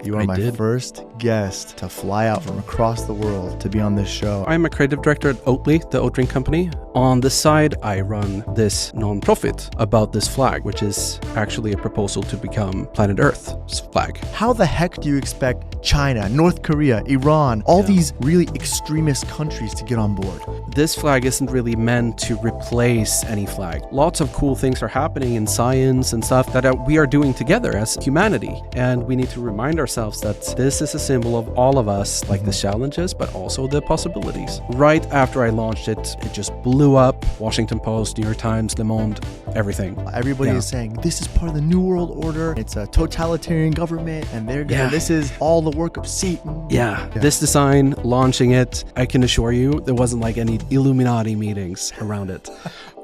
You are my first guest to fly out from across the world to be on this show. I'm a creative director at Oatly, the oat drink company. On the side, I run this non-profit about this flag, which is actually a proposal to become planet Earth's flag. How the heck do you expect China, North Korea, Iran, all these really extremist countries to get on board? This flag isn't really meant to replace any flag. Lots of cool things are happening in science and stuff that we are doing together as humanity. And we need to remind ourselves that this is a symbol of all of us, like the challenges, but also the possibilities. Right after I launched it, it just blew up. Washington Post, New York Times, Le Monde, everything. Everybody is saying, this is part of the New World Order. It's a totalitarian government, and they're gonna, this is all the work of Satan. This design, launching it, I can assure you, there wasn't like any Illuminati meetings around it.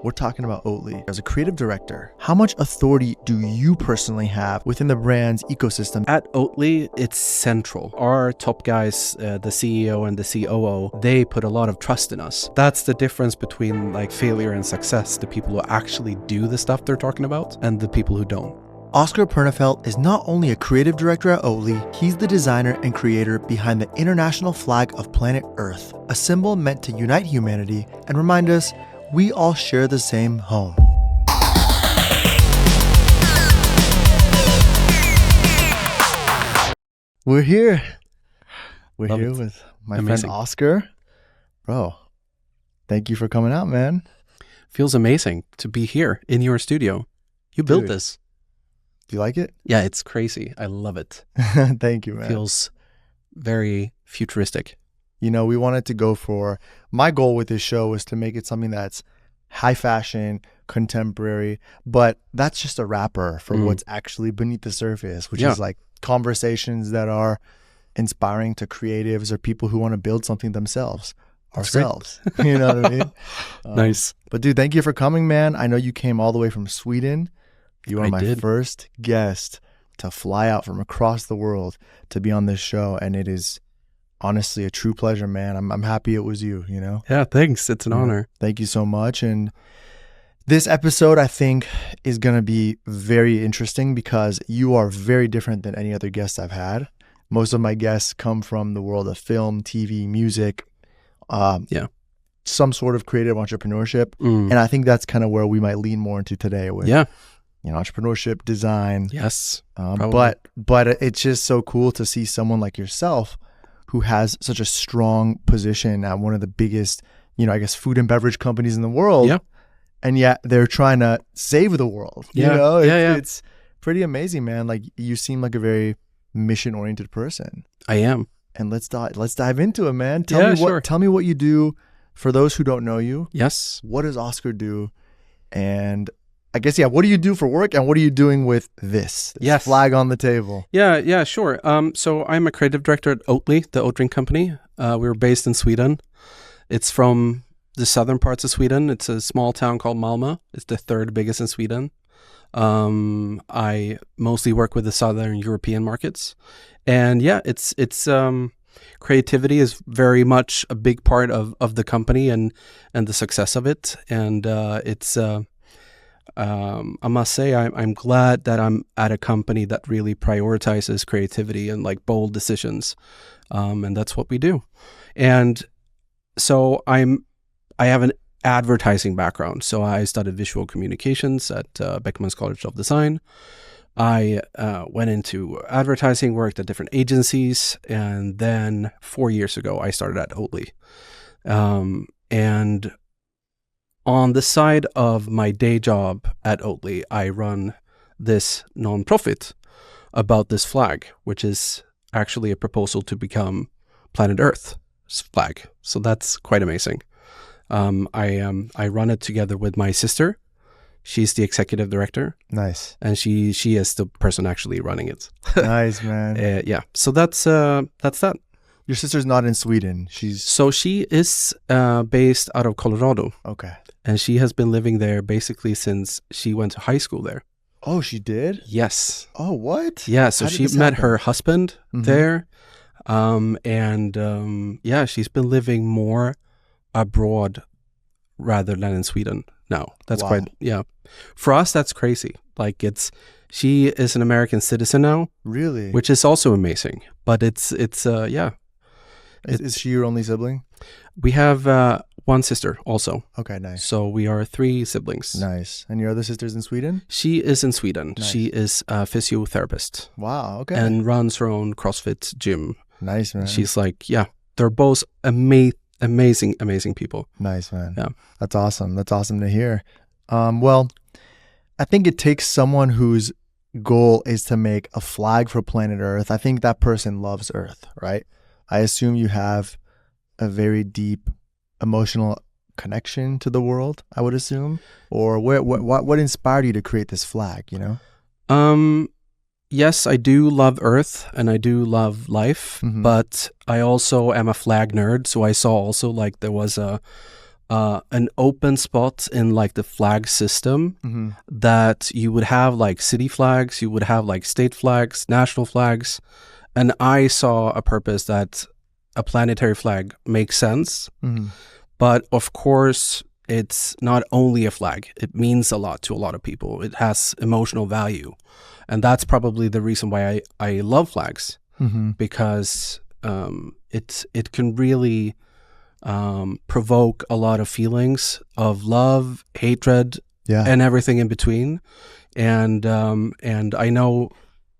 We're talking about Oatly. As a creative director, how much authority do you personally have within the brand's ecosystem? At Oatly, it's central. Our top guys, the CEO and the COO, they put a lot of trust in us. That's the difference between like failure and success, the people who actually do the stuff they're talking about and the people who don't. Oskar Pernefeldt is not only a creative director at Oatly, he's the designer and creator behind the international flag of planet Earth, a symbol meant to unite humanity and remind us we all share the same home. We're here. We're here with my friend Oskar. Bro, thank you for coming out, man. Feels amazing to be here in your studio. You built this. Do you like it? Yeah, it's crazy. I love it. Thank you, man. Feels very futuristic. You know, we wanted to go for, my goal with this show was to make it something that's high fashion, contemporary, but that's just a wrapper for what's actually beneath the surface, which is like conversations that are inspiring to creatives or people who want to build something themselves, ourselves. You know what I mean? Nice. But dude, thank you for coming, man. I know you came all the way from Sweden. You are my first guest to fly out from across the world to be on this show, and it is honestly a true pleasure, man. I'm happy it was you, you know? Yeah, thanks. It's an honor. Thank you so much. And this episode, I think, is going to be very interesting because you are very different than any other guest I've had. Most of my guests come from the world of film, TV, music, some sort of creative entrepreneurship. And I think that's kind of where we might lean more into today with entrepreneurship, design. Yes. But it's just so cool to see someone like yourself who has such a strong position at one of the biggest, you know, I guess food and beverage companies in the world. Yeah. And yet they're trying to save the world. Yeah. You know, it's pretty amazing, man. Like you seem like a very mission-oriented person. I am. And let's dive into it, man. Tell me what you do for those who don't know you. Yes. What does Oskar do? And I guess, what do you do for work and what are you doing with this flag on the table? Yeah, sure. So I'm a creative director at Oatly, the oat drink company. We're based in Sweden. It's from the southern parts of Sweden. It's a small town called Malmö. It's the third biggest in Sweden. I mostly work with the southern European markets. And it's creativity is very much a big part of the company and the success of it. And I must say I'm glad that I'm at a company that really prioritizes creativity and like bold decisions, and that's what we do. And so I have an advertising background. So I studied visual communications at Beckman's College of Design. I went into advertising, worked at different agencies, and then 4 years ago I started at Oatly. And on the side of my day job at Oatly, I run this non-profit about this flag, which is actually a proposal to become planet Earth's flag. So that's quite amazing. I run it together with my sister. She's the executive director. Nice. And she is the person actually running it. Nice, man. So that's that. Your sister's not in Sweden. She is based out of Colorado. Okay. And she has been living there basically since she went to high school there. Oh, she did? Yes. Oh, what? Yeah, so she met her husband there. She's been living more abroad rather than in Sweden No, that's Wow. quite, yeah. For us, that's crazy. Like she is an American citizen now, Really? which is also amazing. But yeah. Is she your only sibling? We have one sister also. Okay, nice. So we are 3 siblings. Nice. And your other sister's in Sweden? She is in Sweden. Nice. She is a physiotherapist. Wow, okay. And runs her own CrossFit gym. Nice, man. She's like, yeah, they're both amazing people. Nice, man. Yeah. That's awesome. That's awesome to hear. Well, I think it takes someone whose goal is to make a flag for planet Earth. I think that person loves Earth, right? I assume you have a very deep emotional connection to the world, I would assume. Or what inspired you to create this flag, you know? Yes, I do love Earth and I do love life, but I also am a flag nerd. So I saw also like there was an open spot in like the flag system that you would have like city flags, you would have like state flags, national flags. And I saw a purpose that a planetary flag makes sense. But of course, it's not only a flag. It means a lot to a lot of people. It has emotional value. And that's probably the reason why I love flags, because it can really provoke a lot of feelings of love, hatred, and everything in between. And I know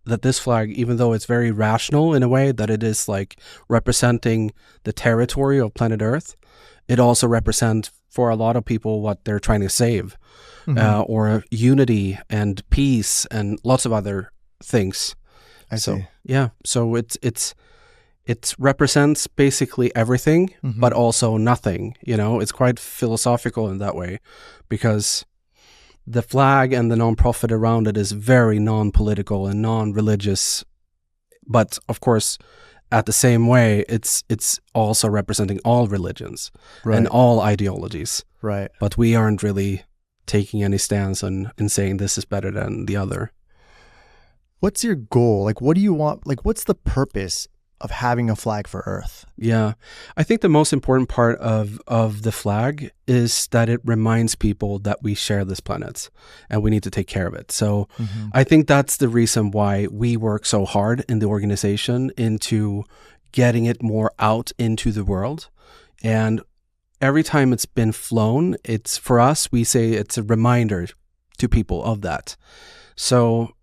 that this flag, even though it's very rational in a way, that it is like representing the territory of planet Earth, it also represents for a lot of people what they're trying to save, or unity and peace and lots of other things. I see. Yeah, so it represents basically everything, but also nothing. You know, it's quite philosophical in that way, because the flag and the nonprofit around it is very non-political and non-religious, but of course, at the same way, it's also representing all religions and all ideologies. Right. But we aren't really taking any stance on in saying this is better than the other. What's your goal? Like, what do you want? Like, what's the purpose of having a flag for Earth? Yeah. I think the most important part of the flag is that it reminds people that we share this planet and we need to take care of it. So I think that's the reason why we work so hard in the organization into getting it more out into the world. And every time it's been flown, it's for us, we say it's a reminder to people of that. So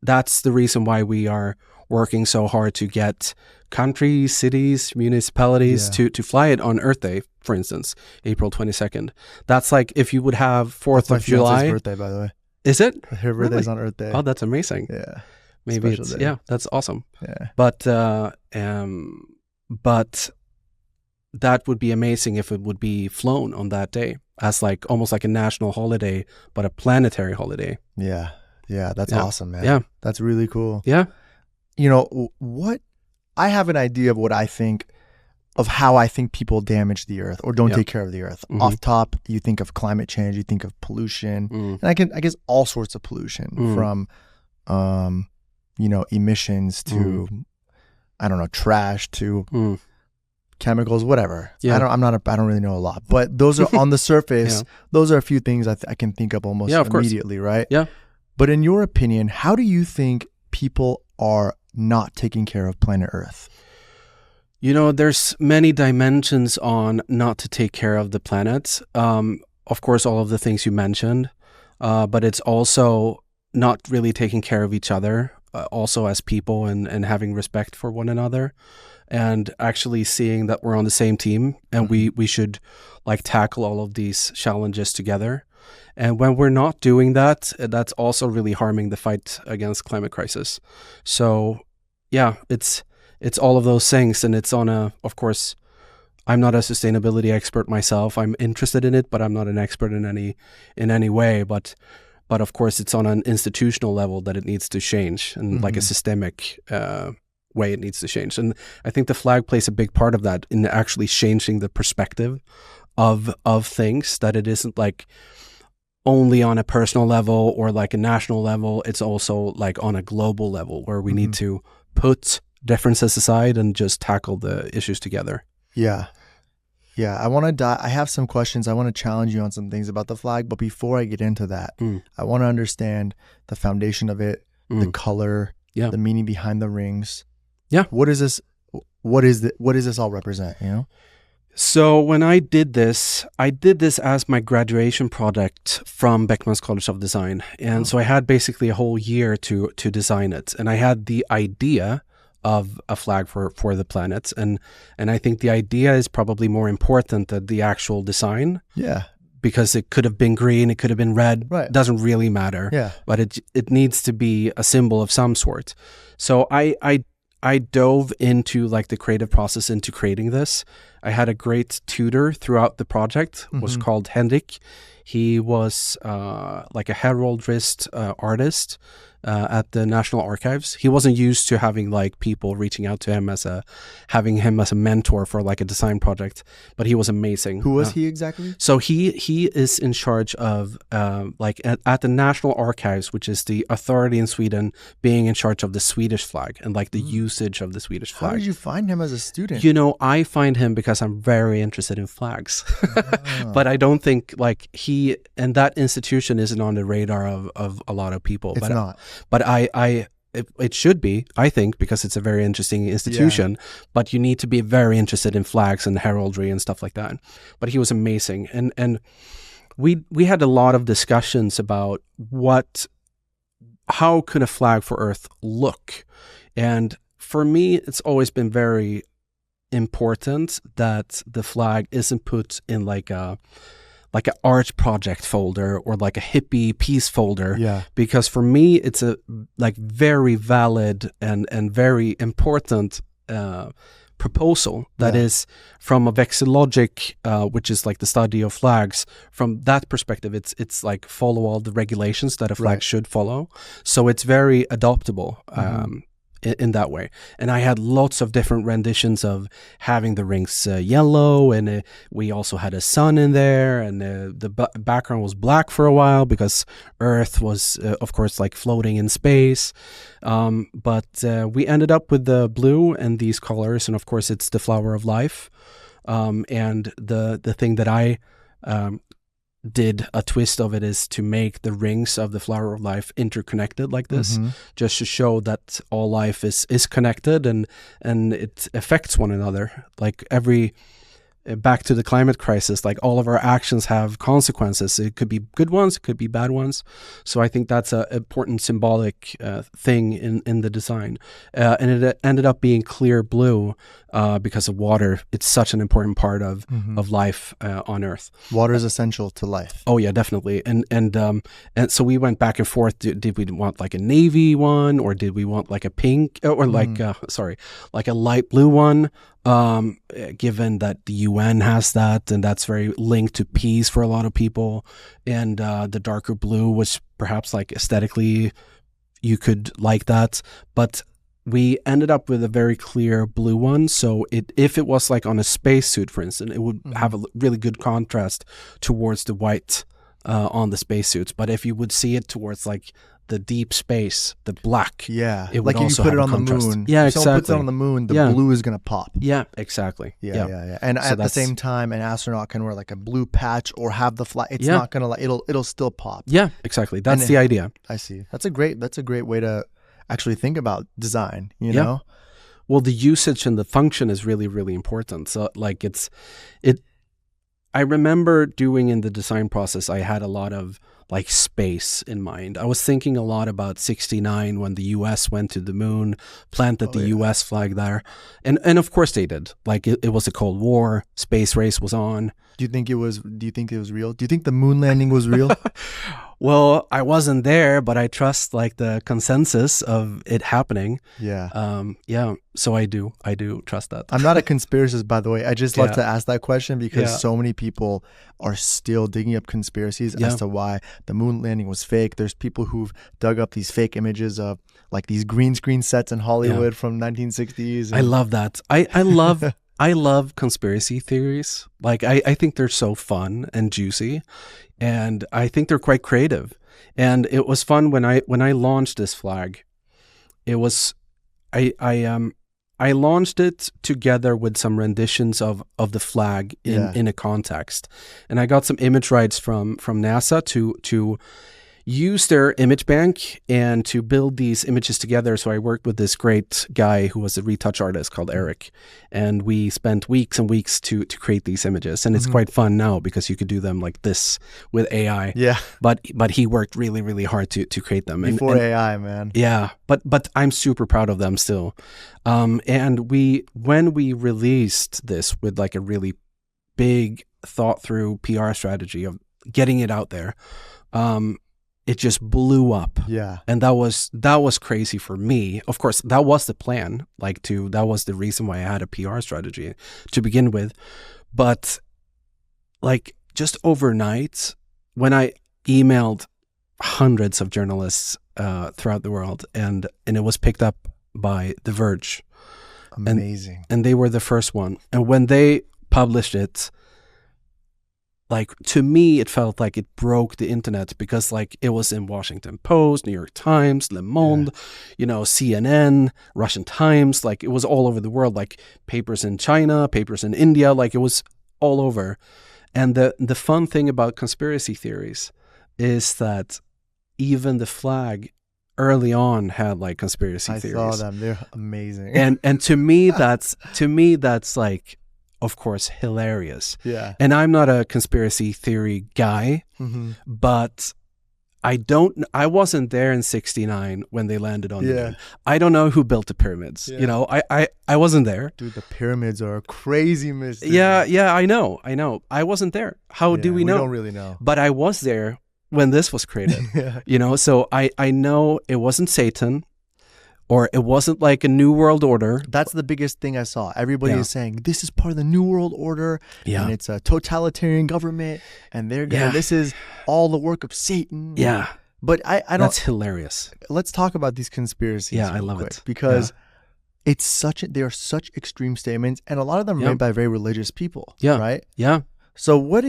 that's the reason why we are working so hard to get countries, cities, municipalities to fly it on Earth Day, for instance, April 22nd. That's like if you would have 4th of July. My birthday, by the way. Is it? Her birthday's on Earth Day. Oh, that's amazing. Yeah. Maybe it's, that's awesome. Yeah. But that would be amazing if it would be flown on that day as like almost like a national holiday, but a planetary holiday. Yeah. Yeah. That's awesome, man. Yeah. That's really cool. Yeah. You know, I have an idea of how I think people damage the Earth or don't take care of the Earth. Off top, you think of climate change, you think of pollution, and I guess all sorts of pollution from, emissions to, I don't know, trash to chemicals, whatever. Yeah. I don't really know a lot, but those are on the surface. Those are a few things I can think of almost immediately, right? Yeah. But in your opinion, how do you think people are not taking care of planet Earth? You know, there's many dimensions on not to take care of the planet. Of course, all of the things you mentioned, but it's also not really taking care of each other, also as people and having respect for one another, and actually seeing that we're on the same team and we should like tackle all of these challenges together. And when we're not doing that, that's also really harming the fight against climate crisis. So yeah, it's all of those things. And it's of course, I'm not a sustainability expert myself. I'm interested in it, but I'm not an expert in any way. But of course, it's on an institutional level that it needs to change, and like a systemic way it needs to change. And I think the flag plays a big part of that in actually changing the perspective of things, that it isn't like only on a personal level or like a national level. It's also like on a global level where we need to put differences aside and just tackle the issues together. Yeah. Yeah, I have some questions. I want to challenge you on some things about the flag, but before I get into that, I want to understand the foundation of it, the color, the meaning behind the rings. Yeah. What is this? What does this all represent? You know? So when I did this as my graduation project from Beckman's College of Design. And so I had basically a whole year to design it. And I had the idea of a flag for the planets. And I think the idea is probably more important than the actual design. Yeah. Because it could have been green, it could have been red. Right. It doesn't really matter. Yeah. But it needs to be a symbol of some sort. So I dove into like the creative process into creating this. I had a great tutor throughout the project, was called Henrik. He was like a heraldist artist at the National Archives. He wasn't used to having like people reaching out to him having him as a mentor for like a design project, but he was amazing. Who was he exactly? So he is in charge of like at the National Archives, which is the authority in Sweden, being in charge of the Swedish flag and like the usage of the Swedish flag. How did you find him as a student? You know, I find him because I'm very interested in flags, but I don't think like he and that institution isn't on the radar of a lot of people. It's not. But it should be, I think, because it's a very interesting institution, but you need to be very interested in flags and heraldry and stuff like that. But he was amazing. And we had a lot of discussions about how could a flag for Earth look? And for me, it's always been very important that the flag isn't put in like an art project folder or like a hippie piece folder. Yeah. Because for me, it's a like very valid and very important proposal that is from a vexillogic, which is like the study of flags. From that perspective, it's like follow all the regulations that a flag should follow. So it's very adoptable. In that way. And I had lots of different renditions of having the rings yellow, and we also had a sun in there, and the background was black for a while because Earth was of course like floating in space, but we ended up with the blue and these colors, and of course it's the flower of life, and the thing that I did a twist of it is to make the rings of the flower of life interconnected like this, just to show that all life is connected and it affects one another. Like back to the climate crisis, like all of our actions have consequences. It could be good ones, it could be bad ones. So I think that's an important symbolic thing in the design. And it ended up being clear blue because of water. It's such an important part of life on Earth. Water is essential to life. Oh yeah, definitely. And so we went back and forth. Did we want like a navy one, or did we want like a pink, or like like a light blue one? Given that the UN has that, and that's very linked to peace for a lot of people, and the darker blue was perhaps like aesthetically you could like that, but we ended up with a very clear blue one. So if it was like on a spacesuit, for instance, it would have a really good contrast towards the white on the spacesuits. But if you would see it towards like the deep space, the black. Yeah. It would like if you put it on the moon. Yeah, if exactly. someone puts it on the moon, the blue is going to pop. Yeah, exactly. Yeah. And so at the same time, an astronaut can wear like a blue patch or have the flag. It's not going to like, it'll still pop. Yeah, exactly. That's the idea. I see. That's a great way to actually think about design, you know? Well, the usage and the function is really, really important. So like I remember doing in the design process, I had a lot of like space in mind. I was thinking a lot about 1969 when the US went to the moon, planted the US flag there. And of course they did. Like it was a Cold War, space race was on. Do you think it was real? Do you think the moon landing was real? Well, I wasn't there, but I trust like the consensus of it happening. Yeah. So I do trust that. I'm not a conspiracist, by the way. I just love to ask that question because so many people are still digging up conspiracies as to why the moon landing was fake. There's people who've dug up these fake images of like these green screen sets in Hollywood from 1960s. I love that. I love conspiracy theories. Like I think they're so fun and juicy, and I think they're quite creative. And it was fun when I launched this flag. It was I I launched it together with some renditions of the flag in a context, and I got some image rights from NASA to use their image bank and to build these images together. So I worked with this great guy who was a retouch artist called Eric, and we spent weeks and weeks to create these images. And it's quite fun now because you could do them like this with AI. Yeah. But he worked really, really hard to create them. Before AI, man. Yeah. But I'm super proud of them still. And when we released this with like a really big thought through PR strategy of getting it out there, it just blew up. Yeah. And that was crazy for me. Of course, that was the plan, that was the reason why I had a PR strategy to begin with. But like just overnight, when I emailed hundreds of journalists throughout the world, and it was picked up by The Verge. Amazing. And they were the first one. And when they published it, like, to me, it felt like it broke the internet because, like, it was in Washington Post, New York Times, Le Monde, CNN, Russian Times. Like, it was all over the world, like papers in China, papers in India. Like, it was all over. And the fun thing about conspiracy theories is that even the flag early on had like conspiracy theories. I saw them. They're amazing. And to me, that's like, of course, hilarious. Yeah. And I'm not a conspiracy theory guy, but I wasn't there in 1969 when they landed on the moon. I don't know who built the pyramids. I wasn't there. Dude, the pyramids are a crazy mystery. Yeah, I know. I wasn't there. How do we know? We don't really know. But I was there when this was created. So I know it wasn't Satan. Or it wasn't like a New World Order. That's the biggest thing I saw. Everybody is saying, this is part of the New World Order. Yeah. And it's a totalitarian government. And they're going to, this is all the work of Satan. Yeah. But I don't. That's hilarious. Let's talk about these conspiracies. Yeah, I love it. Because they are such extreme statements. And a lot of them are made by very religious people. Yeah. Right? Yeah. So what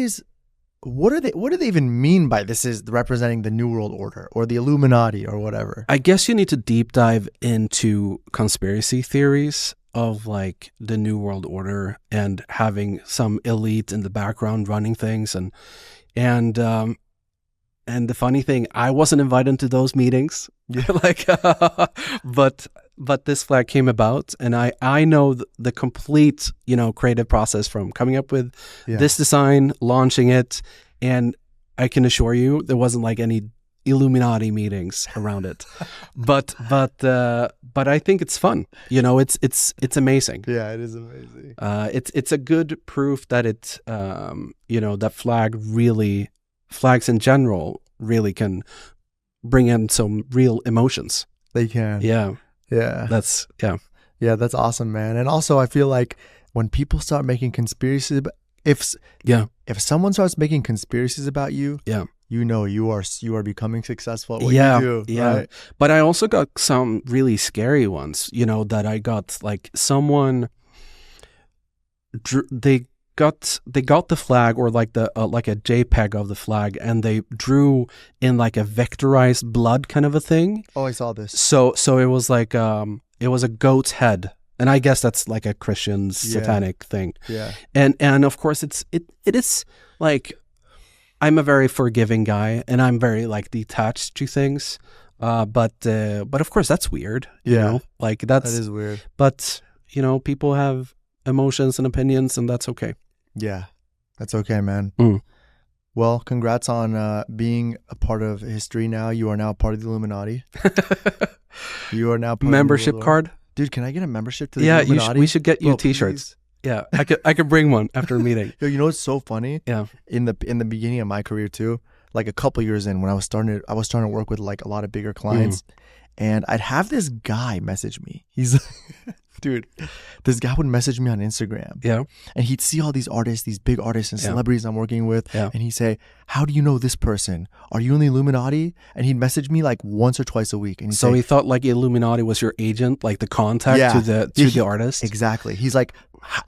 do they even mean by this is representing the New World Order or the Illuminati or whatever? I guess you need to deep dive into conspiracy theories of like the New World Order and having some elite in the background running things and the funny thing, I wasn't invited to those meetings. But this flag came about, and I know the complete, creative process from coming up with this design, launching it, and I can assure you there wasn't like any Illuminati meetings around it. but I think it's fun. It's amazing. Yeah, it is amazing. It's a good proof that that flags in general really can bring in some real emotions. They can. Yeah. Yeah. Yeah, that's awesome, man. And also I feel like when people start making conspiracies, if someone starts making conspiracies about you, you are becoming successable at what you do. Yeah. Right? But I also got some really scary ones, that I got like someone they got the flag or like like a JPEG of the flag, and they drew in like a vectorized blood kind of a thing. Oh, I saw this. So it was like it was a goat's head, and I guess that's like a Christian satanic thing. Yeah. And of course it is like, I'm a very forgiving guy and I'm very like detached to things. But of course that's weird. Like that is weird. But people have emotions and opinions, and that's okay. Yeah, that's okay, man. Well, congrats on being a part of history now. You are now part of the Illuminati. You are now part membership of the card. Dude, can I get a membership to the Illuminati? We should get you t-shirts. Please. Yeah, I could bring one after a meeting. Yo, you know what's so funny? Yeah. In the beginning of my career too, like a couple years in, when I was starting to work with like a lot of bigger clients, and I'd have this guy message me. He's dude, this guy would message me on Instagram. Yeah. And he'd see all these artists, these big artists and celebrities I'm working with. Yeah. And he'd say, how do you know this person? Are you in the Illuminati? And he'd message me like once or twice a week. And so he thought like Illuminati was your agent, like the contact to the artist? Exactly. He's like,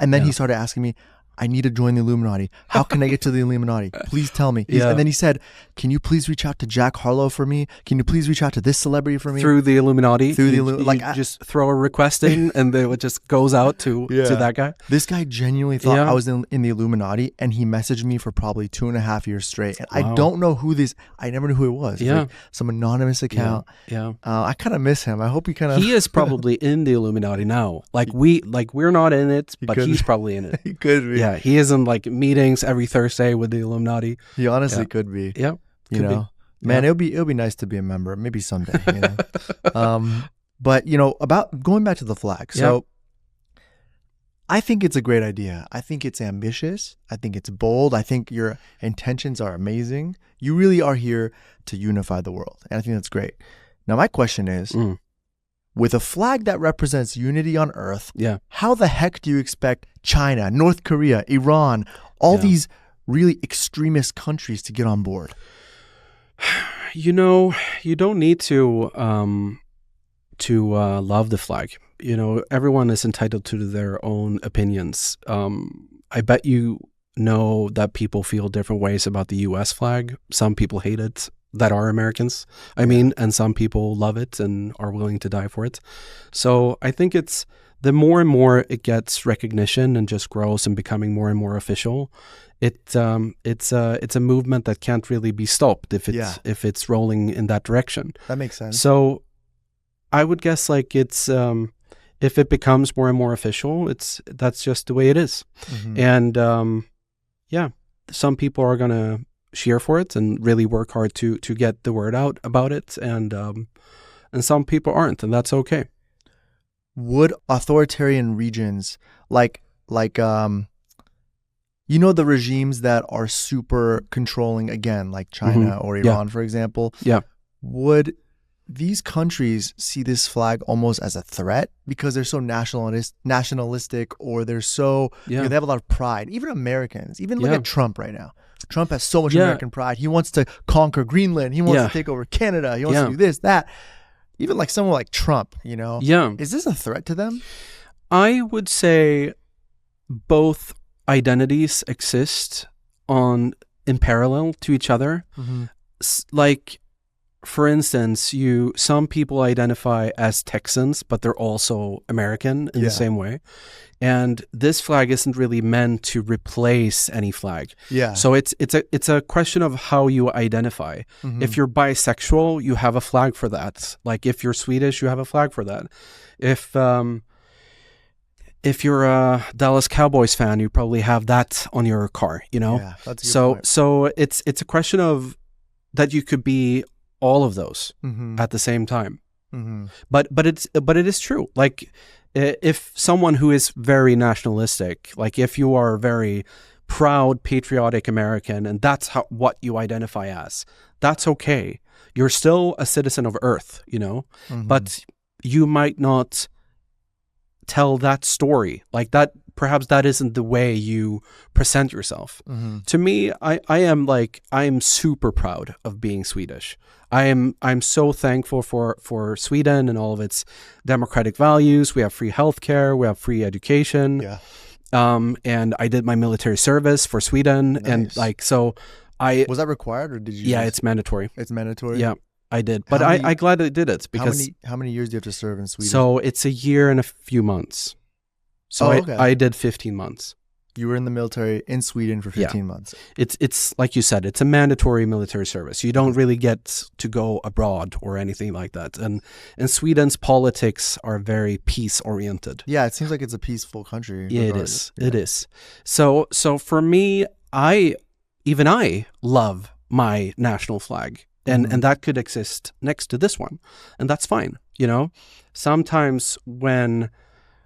and then he started asking me, I need to join the Illuminati. How can I get to the Illuminati? Please tell me. And then he said, can you please reach out to Jack Harlow for me? Can you please reach out to this celebrity for me? Through the Illuminati? Through the Illuminati. Like, just throw a request in and it just goes out to that guy? This guy genuinely thought I was in the Illuminati, and he messaged me for probably 2.5 years straight. And I don't know who I never knew who it was. Like some anonymous account. I kind of miss him. I hope he is probably in the Illuminati now. We're not in it, but he's probably in it. He could be. Yeah, he is in like meetings every Thursday with the Illuminati. He honestly could be. Yeah, you know, man, it'll be nice to be a member, maybe someday. You know? But about going back to the flag. So I think it's a great idea. I think it's ambitious. I think it's bold. I think your intentions are amazing. You really are here to unify the world, and I think that's great. Now, my question is, with a flag that represents unity on Earth, how the heck do you expect China, North Korea, Iran, all these really extremist countries to get on board? You don't need to love the flag. Everyone is entitled to their own opinions. I bet you know that people feel different ways about the U.S. flag. Some people hate it that are Americans, and some people love it and are willing to die for it. So I think it's the more and more it gets recognition and just grows and becoming more and more official, it's a movement that can't really be stopped if it's rolling in that direction. That makes sense. So I would guess like it's if it becomes more and more official, that's just the way it is. And some people are gonna cheer for it and really work hard to get the word out about it, and some people aren't, and that's okay. Would authoritarian regions like the regimes that are super controlling, again, like China or Iran, for example, would these countries see this flag almost as a threat because they're so nationalistic, or they're so they have a lot of pride? Even Americans, even look at Trump right now. Trump has so much American pride. He wants to conquer Greenland. He wants to take over Canada. He wants to do this, that. Even like someone like Trump, is this a threat to them? I would say both identities exist in parallel to each other. Like, for instance, some people identify as Texans, but they're also American in the same way. And this flag isn't really meant to replace any flag. So it's a question of how you identify. If you're bisexual, you have a flag for that. Like, if you're Swedish, you have a flag for that. If you're a Dallas Cowboys fan, you probably have that on your car. Yeah, that's a good point. So it's a question of that you could be all of those at the same time. But it is true. Like, if someone who is very nationalistic, like if you are a very proud, patriotic American, and that's what you identify as, that's okay. You're still a citizen of Earth, but you might not tell that story like that. Perhaps that isn't the way you present yourself. To me, I am super proud of being Swedish. I'm so thankful for Sweden and all of its democratic values. We have free healthcare, we have free education. And I did my military service for Sweden. Nice. And was that required, or did you? Yeah, it's mandatory. It's mandatory. Yeah, I did. But I'm glad I did it because how many years do you have to serve in Sweden? So it's a year and a few months. So I did 15 months. You were in the military in Sweden for 15 months. It's like you said, it's a mandatory military service. You don't really get to go abroad or anything like that. And Sweden's politics are very peace oriented. Yeah, it seems like it's a peaceful country. Yeah, it is. Yeah. It is. So for me, I love my national flag. And that could exist next to this one. And that's fine. Sometimes when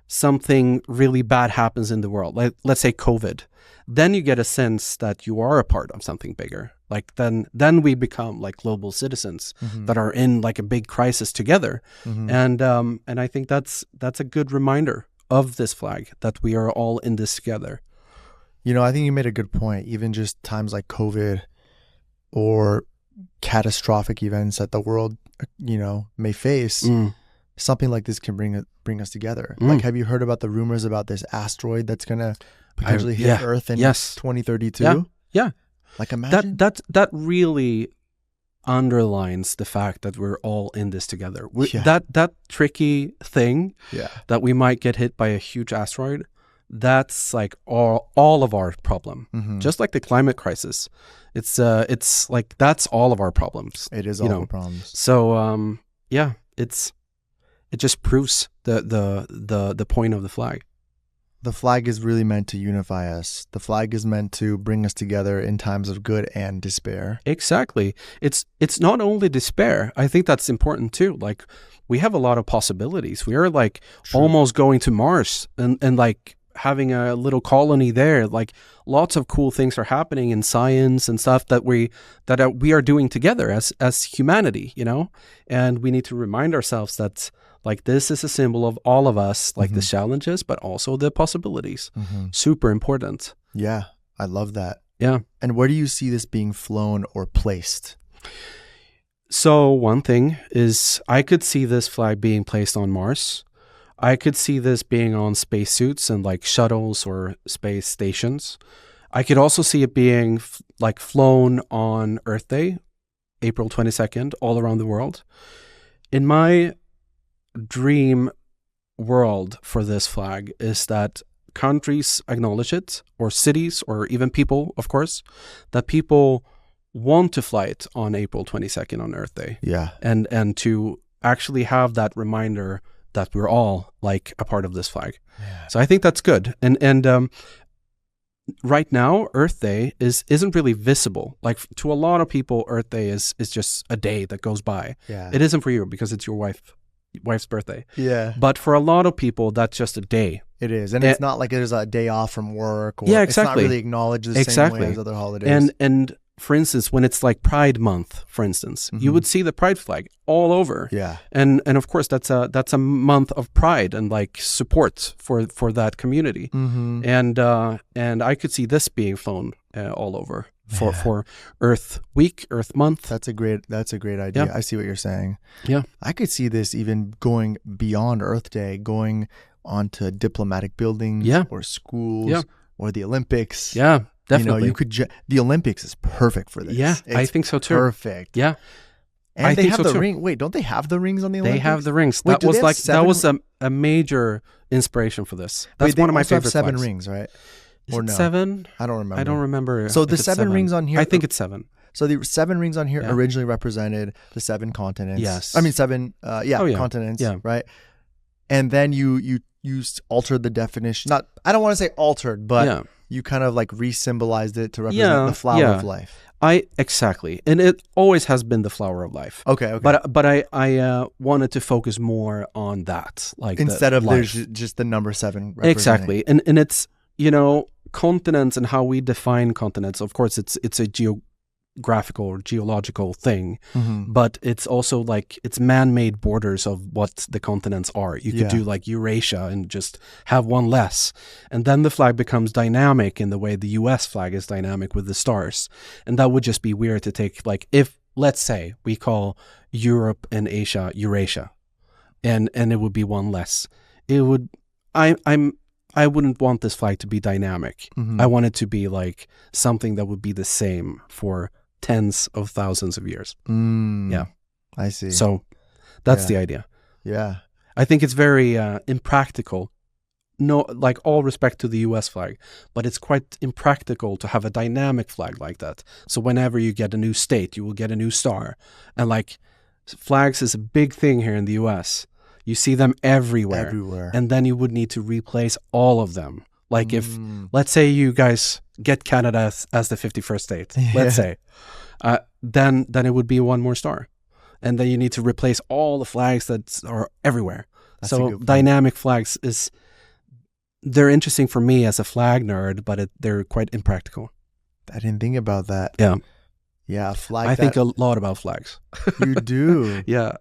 something really bad happens in the world, like let's say COVID, then you get a sense that you are a part of something bigger. Like then we become like global citizens that are in like a big crisis together. And I think that's a good reminder of this flag, that we are all in this together. I think you made a good point. Even just times like COVID or catastrophic events that the world, may face, something like this can bring us together. Like, have you heard about the rumors about this asteroid that's gonna potentially hit Earth in 2032. Yeah. Like imagine that really underlines the fact that we're all in this together. That tricky thing that we might get hit by a huge asteroid, that's like all of our problem. Just like the climate crisis. It's like that's all of our problems. It is all our problems. So it just proves the point of the flag. The flag is really meant to unify us. The flag is meant to bring us together in times of good and despair. Exactly. It's not only despair. I think that's important too. Like we have a lot of possibilities. We are like almost going to Mars and like having a little colony there. Like lots of cool things are happening in science and stuff that we are doing together as humanity, you know? And we need to remind ourselves that like this is a symbol of all of us, like the challenges, but also the possibilities. Super important. Yeah, I love that. Yeah. And where do you see this being flown or placed? So one thing is I could see this flag being placed on Mars. I could see this being on spacesuits and like shuttles or space stations. I could also see it being like flown on Earth Day, April 22nd, all around the world. In my dream world for this flag is that countries acknowledge it, or cities, or even people, of course, that people want to fly it on April 22nd on Earth Day. Yeah. And to actually have that reminder that we're all like a part of this flag. Yeah. So I think that's good. And right now, Earth Day isn't really visible. Like to a lot of people, Earth Day is just a day that goes by. Yeah. It isn't for you because it's your wife's birthday. Yeah. But for a lot of people, that's just a day. It is. And it's not like there's a day off from work. Or exactly. It's not really acknowledged the same way as other holidays. And for instance, when it's like Pride Month, for instance, you would see the Pride flag all over. Yeah. And of course, that's a month of pride and like support for that community. And I could see this being flown all over. For Earth Week, Earth Month. That's a great idea. Yeah. I see what you're saying. Yeah. I could see this even going beyond Earth Day, going onto diplomatic buildings or schools or the Olympics. Yeah, definitely. You could the Olympics is perfect for this. Yeah, I think so too. Perfect. Yeah. And they have the ring. Wait, don't they have the rings on the Olympics? They have the rings. Wait, that was a major inspiration for this. That's one of my favorite seven flags. rings, right? Is it 7? I don't remember. I don't remember. So the 7 rings on here. I think it's 7. So the 7 rings on here originally represented the 7 continents. Yes. I mean 7. Continents. Yeah. Right. And then you altered the definition. I don't want to say altered, but you kind of like re-symbolized it to represent the flower of life. Exactly, and it always has been the flower of life. Okay. But I wanted to focus more on that, like instead of there's just the number 7. Exactly, and it's continents and how we define continents. Of course, it's a geographical or geological thing, but it's also like it's man-made borders of what the continents are. You could do like Eurasia and just have one less, and then the flag becomes dynamic in the way the US flag is dynamic with the stars. And that would just be weird to take, like, if let's say we call Europe and Asia Eurasia, and it would be one less. It would I wouldn't want this flag to be dynamic. I want it to be like something that would be the same for tens of thousands of years. Yeah. I see. So that's the idea. Yeah. I think it's very impractical. No, like all respect to the US flag, but it's quite impractical to have a dynamic flag like that. So whenever you get a new state, you will get a new star. And like flags is a big thing here in the US. You see them everywhere. And then you would need to replace all of them. Like if, let's say you guys get Canada as the 51st state, let's say, then it would be one more star. And then you need to replace all the flags that are everywhere. So dynamic flags they're interesting for me as a flag nerd, but they're quite impractical. I didn't think about that. Yeah. Yeah, a flag. I think a lot about flags. You do. Yeah.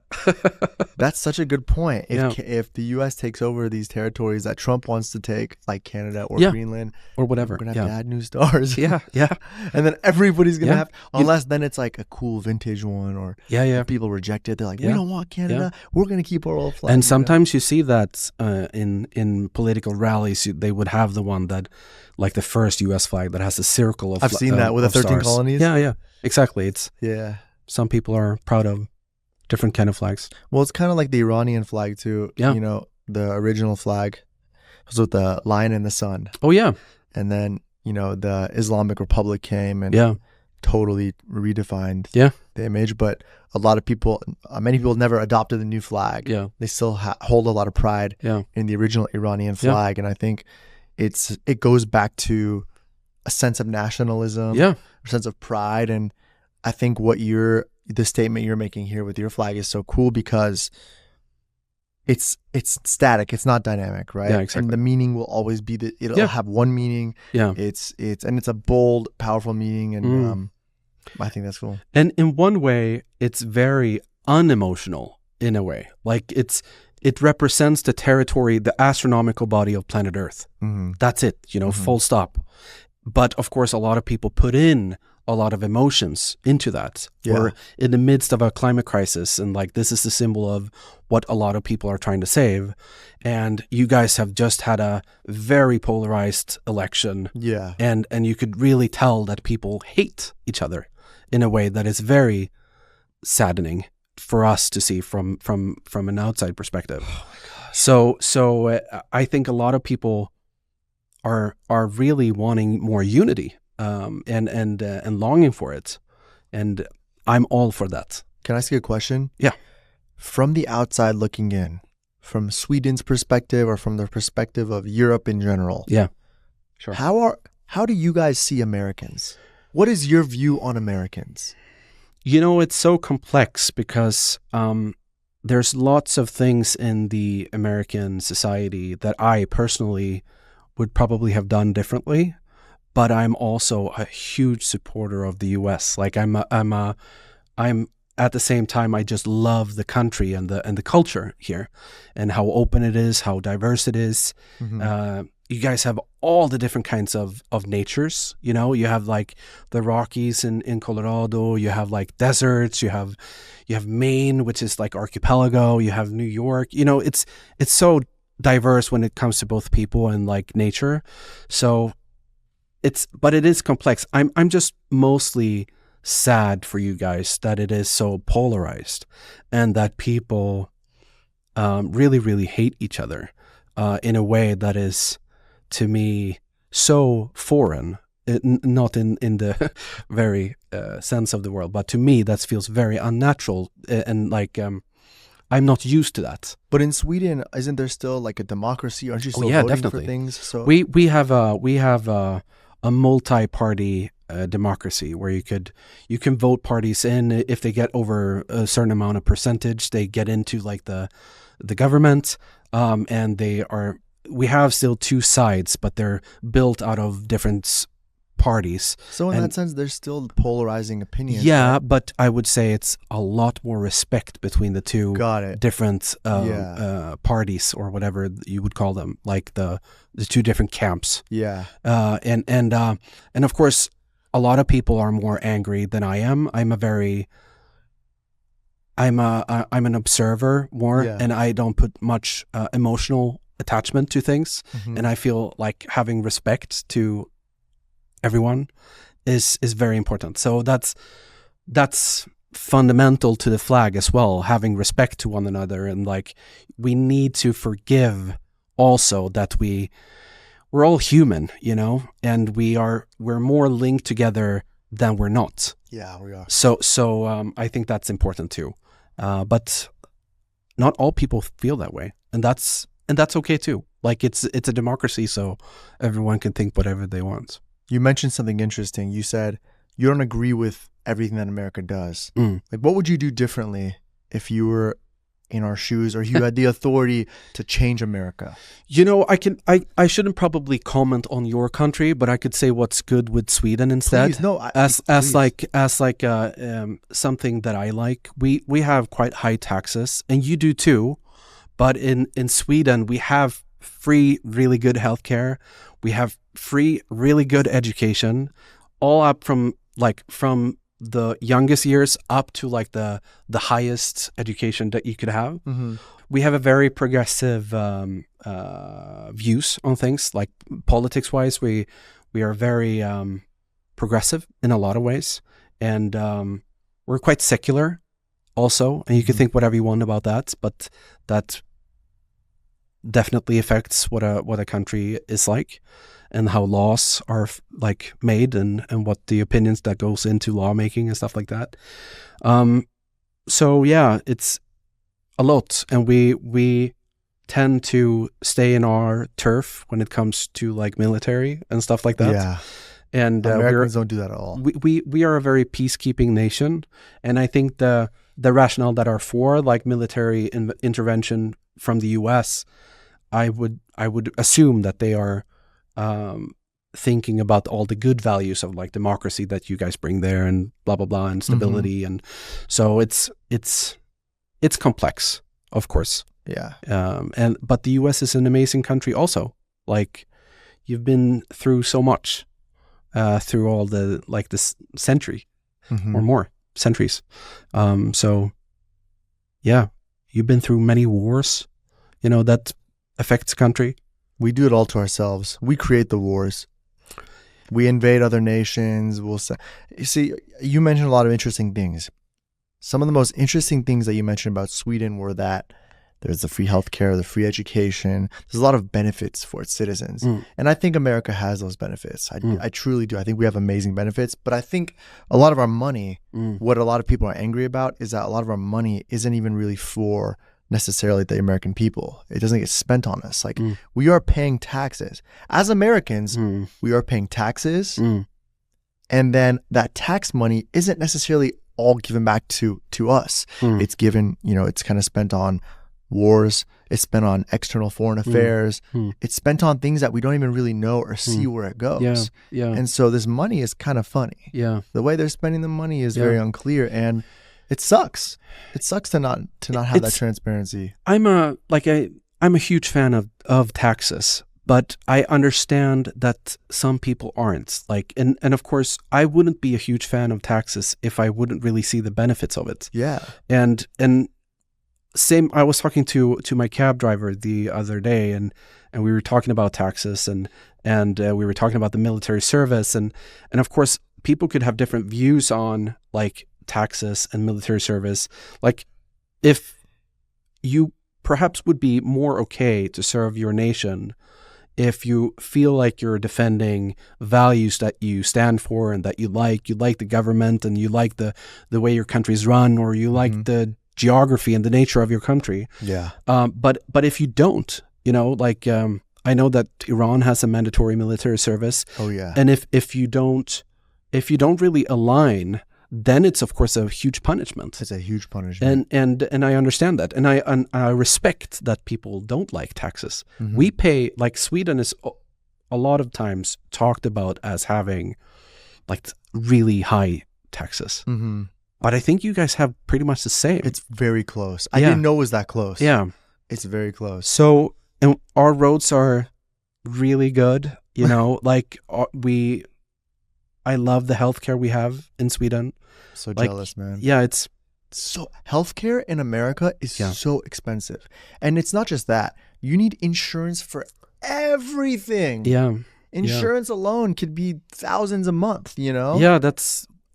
That's such a good point. Yeah. If the U.S. takes over these territories that Trump wants to take, like Canada or Yeah. Greenland, Or whatever. we're going to have to add new stars. Yeah. Yeah. And then everybody's going to Yeah. have, unless then it's like a cool vintage one, or Yeah. Yeah. if people reject it. They're like, we Yeah. don't want Canada. We're going to keep our old flag. And sometimes you see that in political rallies, they would have the one that, like the first U.S. flag that has a circle of. I've seen that with the 13 stars. colonies. Yeah, yeah, exactly. It's some people are proud of different kind of flags. Well, it's kind of like the Iranian flag too. Yeah. You know, the original flag was with the lion and the sun. Oh yeah. And then, you know, the Islamic Republic came and totally redefined the image. But a lot of people, many people never adopted the new flag. Yeah. They still hold a lot of pride in the original Iranian flag. And I think it goes back to a sense of nationalism, a sense of pride. And I think the statement you're making here with your flag is so cool because it's static. It's not dynamic, right? Yeah, exactly. And the meaning will always be that it'll have one meaning. Yeah. It's a bold, powerful meaning. And I think that's cool. And in one way, it's very unemotional in a way. Like it represents the territory, the astronomical body of planet Earth. Mm-hmm. That's it, full stop. But of course, a lot of people put in a lot of emotions into that. We're in the midst of a climate crisis, and like this is the symbol of what a lot of people are trying to save. And you guys have just had a very polarized election. Yeah. And you could really tell that people hate each other in a way that is very saddening for us to see from an outside perspective. Oh my gosh. So I think a lot of people are really wanting more unity and longing for it, and I'm all for that. Can I ask you a question? Yeah. From the outside looking in, from Sweden's perspective or from the perspective of Europe in general. Yeah. Sure. How do you guys see Americans? What is your view on Americans? It's so complex because there's lots of things in the American society that I personally would probably have done differently, but I'm also a huge supporter of the U.S. Like I'm at the same time, I just love the country and the culture here, and how open it is, how diverse it is. Mm-hmm. You guys have all the different kinds of natures. You have like the Rockies in Colorado. You have like deserts. You have Maine, which is like archipelago. You have New York. It's so diverse when it comes to both people and like nature. So but it is complex. I'm just mostly sad for you guys that it is so polarized and that people really, really hate each other in a way that is, to me, so foreign. Not in the very sense of the world, but to me that feels very unnatural and like I'm not used to that. But in Sweden, isn't there still like a democracy? Aren't you still voting definitely. for things? So we have a multi-party democracy where you can vote parties in. If they get over a certain amount of percentage, they get into like the government, and we have still two sides, but they're built out of different parties. So in that sense, there's still polarizing opinions. Yeah, right? But I would say it's a lot more respect between the two different parties, or whatever you would call them, like the two different camps. Yeah. And of course, a lot of people are more angry than I am. I'm an observer more, and I don't put much emotional attachment to things. Mm-hmm. And I feel like having respect to everyone is very important. So that's fundamental to the flag as well, having respect to one another. And like, we need to forgive also that we're all human, and we're more linked together than we're not. Yeah, we are. So I think that's important too. But not all people feel that way, and that's okay too. Like it's a democracy, so everyone can think whatever they want. You mentioned something interesting. You said you don't agree with everything that America does. Like, what would you do differently if you were in our shoes, or if you had the authority to change America? You know, I shouldn't probably comment on your country, but I could say what's good with Sweden instead. Please, no, as please. like something that I like. We have quite high taxes, and you do too. But in Sweden, we have free, really good healthcare. We have free, really good education, all up from the youngest years up to like the highest education that you could have. Mm-hmm. We have a very progressive views on things, like politics wise. We are very progressive in a lot of ways, and we're quite secular also. And you can think whatever you want about that, but that definitely affects what a country is like, and how laws are like made, and what the opinions that goes into lawmaking and stuff like that. So yeah, it's a lot, and we tend to stay in our turf when it comes to like military and stuff like that. Yeah, and Americans don't do that at all. We are a very peacekeeping nation, and I think the rationale that are for like military intervention from the U.S., I would assume that they are thinking about all the good values of like democracy that you guys bring there, and blah blah blah, and stability, and so it's complex, of course. Yeah. But the U.S. is an amazing country also. Like, you've been through so much through all the like this century or more centuries. So yeah, you've been through many wars, you know, that affects country. We do it all to ourselves. We create the wars. We invade other nations. You see, you mentioned a lot of interesting things. Some of the most interesting things that you mentioned about Sweden were that there's the free healthcare, the free education. There's a lot of benefits for its citizens. And I think America has those benefits. I truly do. I think we have amazing benefits. But I think a lot of our money, what a lot of people are angry about, is that a lot of our money isn't even really for necessarily the American people. It doesn't get spent on us. Like, we are paying taxes. As Americans, we are paying taxes. And then that tax money isn't necessarily all given back to us. It's given, you know, it's kind of spent on wars. It's spent on external foreign affairs. It's spent on things that we don't even really know or see where it goes. Yeah. And so this money is kind of funny. Yeah. The way they're spending the money is very unclear, and it sucks. It sucks to not have that transparency. I'm a huge fan of taxes, but I understand that some people aren't. Like, and of course, I wouldn't be a huge fan of taxes if I wouldn't really see the benefits of it. Yeah. And same, I was talking to my cab driver the other day, and we were talking about taxes, and we were talking about the military service, and of course, people could have different views on like taxes and military service. Like, if you perhaps would be more okay to serve your nation if you feel like you're defending values that you stand for and that you like the government, and you like the way your country's run, or you like the geography and the nature of your country. Yeah. But if you don't, you know, like, I know that Iran has a mandatory military service. Oh yeah. And if you don't really align, then it's of course a huge punishment. It's a huge punishment. And I understand that, and I respect that people don't like taxes. We pay, like, Sweden is a lot of times talked about as having like really high taxes. But I think you guys have pretty much the same. It's very close. I didn't know it was that close. Yeah. It's very close. So, and our roads are really good, you know, like I love the healthcare we have in Sweden. So like, jealous, man. Yeah, it's so healthcare in America is so expensive. And it's not just that. You need insurance for everything. Yeah. Insurance alone could be thousands a month, you know? Yeah,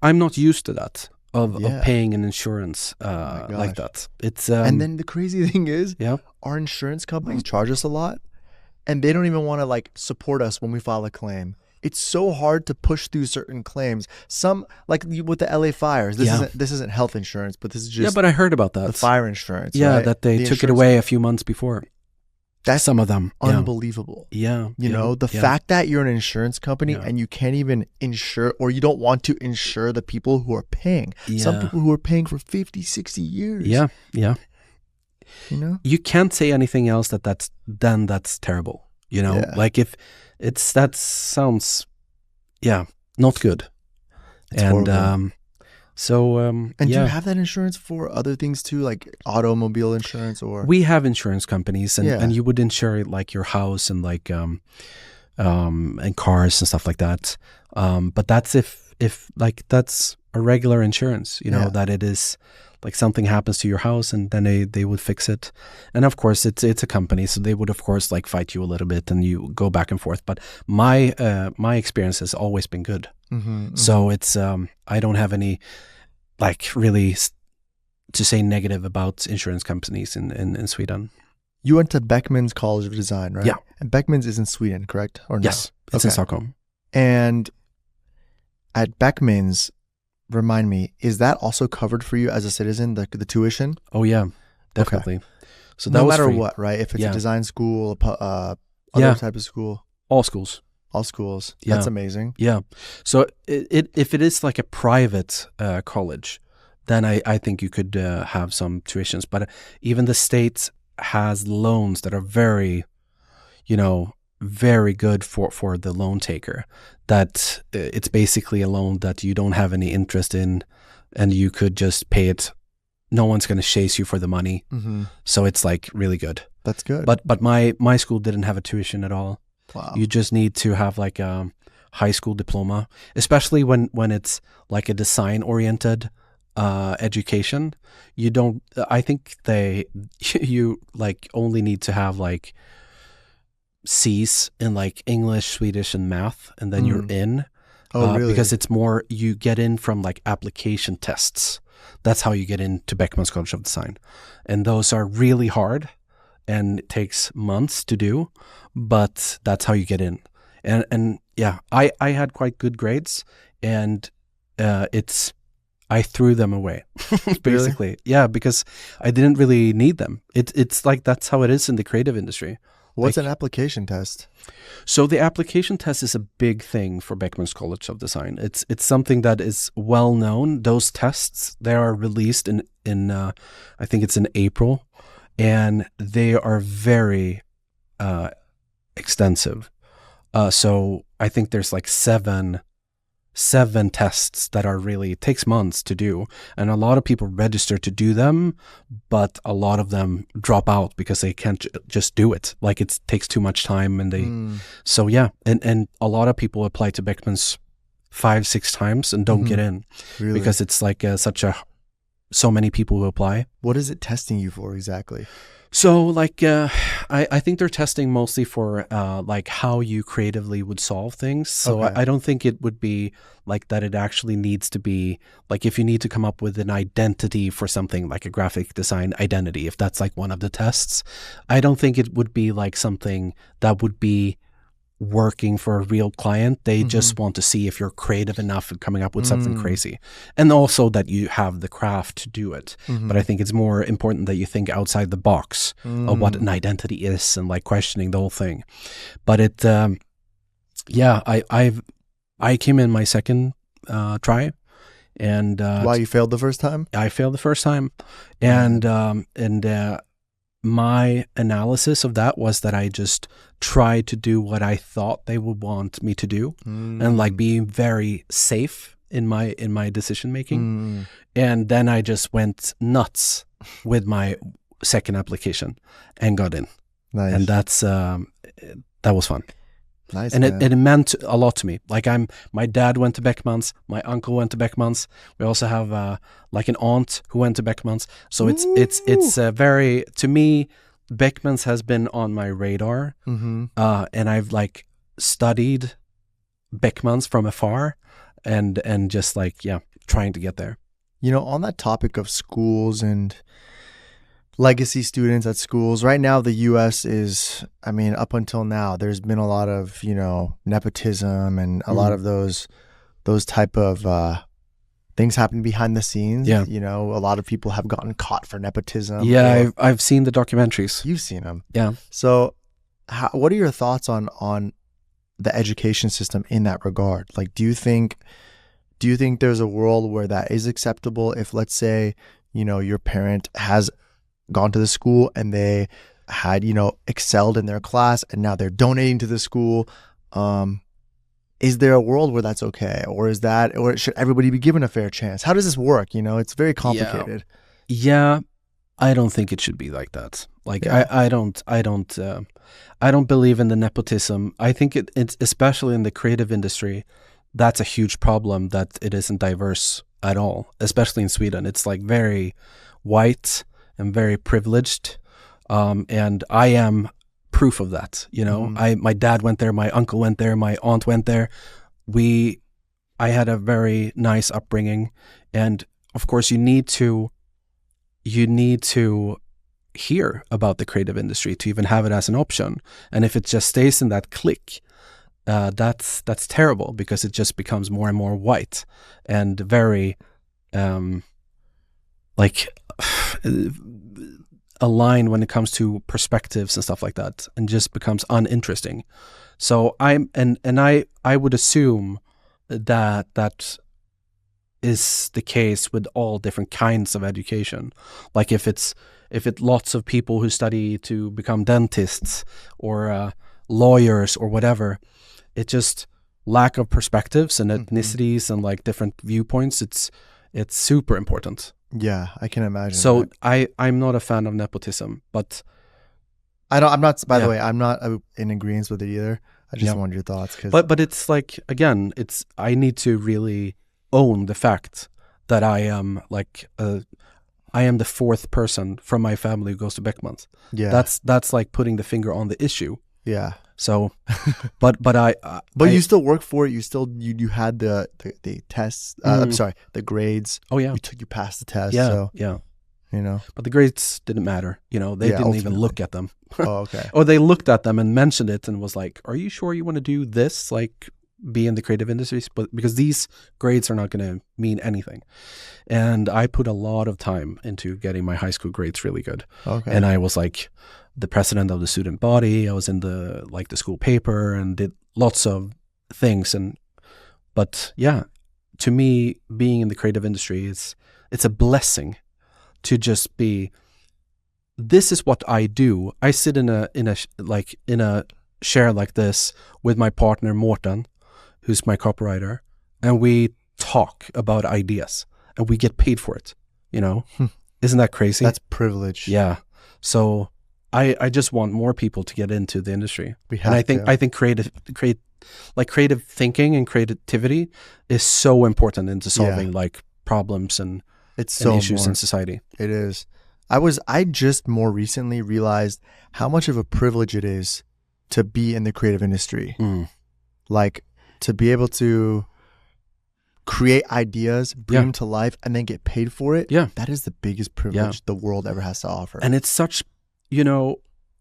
I'm not used to that. Of paying an insurance like that. It's and then the crazy thing is, our insurance companies charge us a lot, and they don't even want to like support us when we file a claim. It's so hard to push through certain claims. Some, like with the LA fires, this isn't health insurance, but this is just but I heard about that. The fire insurance. Yeah, right? that they took it away a few months before. That's some of them. Unbelievable. Yeah. You know, the fact that you're an insurance company and you can't even insure, or you don't want to insure the people who are paying. Some people who are paying for 50, 60 years. Yeah. you can't say anything else that's terrible. Like if that sounds, not good. It's and horrible. And do yeah, you have that insurance for other things too, like automobile insurance or? we have insurance companies, and Yeah. and you would insure like your house and like and cars and stuff like that. But that's if like that's a regular insurance, Yeah. that it is like something happens to your house and then they would fix it. And of course it's a company, so they would of course like fight you a little bit and you go back and forth. But my experience has always been good. So it's I don't have any like really to say negative about insurance companies in Sweden. You went to Beckman's College of Design, right? Yeah. And Beckman's is in Sweden, correct? Or no? Yes, it's in Stockholm. And at Beckman's, remind me, is that also covered for you as a citizen, the tuition? Oh yeah, definitely. So that no was matter free. what, right? If it's a design school, other type of school, all schools. Yeah. That's amazing. Yeah. So if it is like a private college, then I think you could have some tuitions. But even the state has loans that are very, very good for the loan taker. That it's basically a loan that you don't have any interest in, and you could just pay it. No one's going to chase you for the money. So it's like really good. That's good. But my school didn't have a tuition at all. Wow. You just need to have like a high school diploma, especially when it's like a design oriented education. You don't, I think you like only need to have like C's in like English, Swedish, and math, and then you're in. Oh, really? Because it's more, you get in from like application tests. That's how you get into Beckman's College of Design. And those are really hard and it takes months to do, but that's how you get in. And yeah, I had quite good grades, and I threw them away, basically. Really? Yeah, because I didn't really need them. It's like that's how it is in the creative industry. What's an application test? So the application test is a big thing for Beckman's College of Design. It's something that is well known. Those tests, they are released in I think it's in April, and they are very extensive. So I think there's like seven tests that are really, it takes months to do, and a lot of people register to do them, but a lot of them drop out because they can't just do it. Like it takes too much time, and so yeah, and a lot of people apply to Beckman's 5-6 times and don't get in. Really? Because it's like so many people who apply. What is it testing you for exactly? So like I think they're testing mostly for like how you creatively would solve things. So Okay. I don't think it would be like that. It actually needs to be like if you need to come up with an identity for something, like a graphic design identity, if that's like one of the tests, I don't think it would be like something that would be working for a real client. They just want to see if you're creative enough at coming up with something crazy, and also that you have the craft to do it. But I think it's more important that you think outside the box of what an identity is, and like questioning the whole thing. But it yeah, I came in my second try, and Why, you failed the first time? I failed the first time, and my analysis of that was that I just tried to do what I thought they would want me to do, and like being very safe in my decision making. And then I just went nuts with my second application and got in. Nice. And that's that was fun. Nice. And man. it meant a lot to me. Like my dad went to Beckman's, my uncle went to Beckman's. We also have like an aunt who went to Beckman's. So it's very, to me, Beckman's has been on my radar, and I've like studied Beckman's from afar, and just like trying to get there. You know, on that topic of schools and legacy students at schools, right now the U.S. is, I mean, up until now, there's been a lot of, nepotism and a lot of those type of things happening behind the scenes. Yeah. A lot of people have gotten caught for nepotism. Yeah, I've seen the documentaries. You've seen them. Yeah. So what are your thoughts on the education system in that regard? Like, do you think there's a world where that is acceptable if, let's say, your parent has gone to the school and they had, excelled in their class and now they're donating to the school. Is there a world where that's okay? Or should everybody be given a fair chance? How does this work? It's very complicated. Yeah. I don't think it should be like that. Like, I don't believe in the nepotism. I think it's especially in the creative industry, that's a huge problem that it isn't diverse at all, especially in Sweden. It's like very white and very privileged. And I am proof of that. My dad went there, my uncle went there, my aunt went there. I had a very nice upbringing. And of course you need to hear about the creative industry to even have it as an option. And if it just stays in that clique, that's terrible, because it just becomes more and more white and very aligned when it comes to perspectives and stuff like that, and just becomes uninteresting. So I would assume that is the case with all different kinds of education. Like if it's lots of people who study to become dentists or lawyers or whatever, it just lack of perspectives and ethnicities and like different viewpoints. It's super important. Yeah, I can imagine. So I'm not a fan of nepotism, but I'm not. By the way, I'm not in agreement with it either. I just wanted your thoughts. But it's like, again, I need to really own the fact that I am the fourth person from my family who goes to Beckman. Yeah, that's like putting the finger on the issue. Yeah. So, but you still work for it. You had the tests. I'm sorry, the grades. Oh yeah. You passed the test. Yeah. So, yeah. But the grades didn't matter. They didn't even look at them. Oh, okay. Or they looked at them and mentioned it and was like, "Are you sure you want to do this? Like, be in the creative industries?" But because these grades are not going to mean anything. And I put a lot of time into getting my high school grades really good. Okay. And I was like the president of the student body. I was in the school paper and did lots of things. But yeah, to me, being in the creative industry it's a blessing to just be. This is what I do. I sit in a chair like this with my partner Morten, who's my copywriter, and we talk about ideas and we get paid for it. Isn't that crazy? That's privilege. Yeah. So I just want more people to get into the industry. I think creative thinking and creativity is so important into solving problems and issues in society. It is. I just more recently realized how much of a privilege it is to be in the creative industry. Like to be able to create ideas, bring them to life, and then get paid for it. Yeah. That is the biggest privilege the world ever has to offer. And it's such, you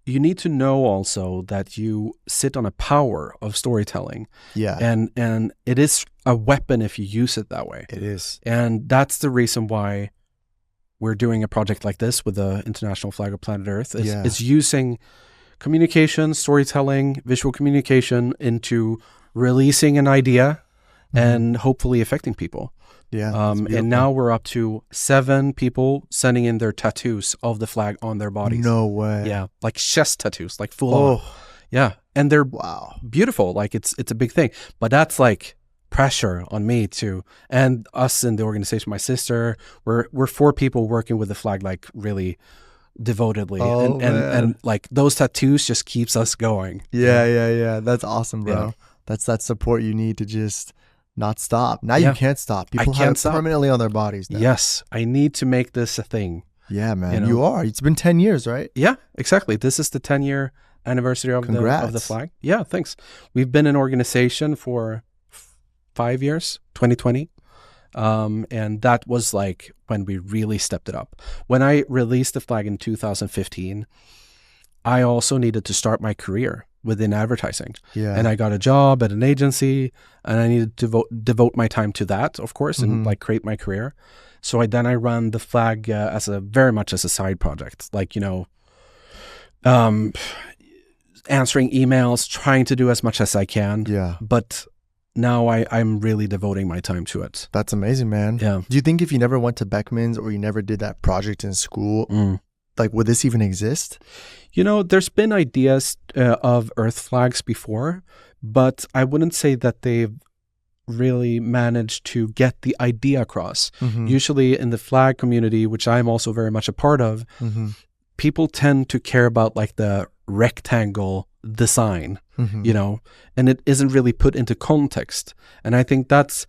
need to know also that you sit on a power of storytelling. Yeah. And it is a weapon if you use it that way. It is. And that's the reason why we're doing a project like this with the International Flag of Planet Earth. It's using communication, storytelling, visual communication into releasing an idea and hopefully affecting people. Yeah. And now we're up to 7 people sending in their tattoos of the flag on their bodies. No way. Yeah. Like chest tattoos, like full on. Yeah. And they're beautiful. Like it's a big thing. But that's like pressure on me too. And us in the organization, my sister, we're 4 people working with the flag like really devotedly. And like those tattoos just keeps us going. Yeah. That's awesome, bro. Yeah. That's that support you need to just not stop. Now you can't stop. People have it permanently on their bodies now. Yes. I need to make this a thing. Yeah, man. You are. It's been 10 years, right? Yeah, exactly. This is the 10-year anniversary of the flag. Yeah, thanks. We've been an organization for 5 years, 2020. And that was like when we really stepped it up. When I released the flag in 2015, I also needed to start my career within advertising. Yeah. And I got a job at an agency and I needed to devote my time to that, of course, and like create my career. So I ran the flag very much as a side project, like, answering emails, trying to do as much as I can. Yeah. But now I'm really devoting my time to it. That's amazing, man. Yeah. Do you think if you never went to Beckman's or you never did that project in school, like, would this even exist? You know, there's been ideas of Earth flags before, but I wouldn't say that they've really managed to get the idea across. Usually in the flag community, which I'm also very much a part of, people tend to care about like the rectangle design, you know, and it isn't really put into context. And I think that's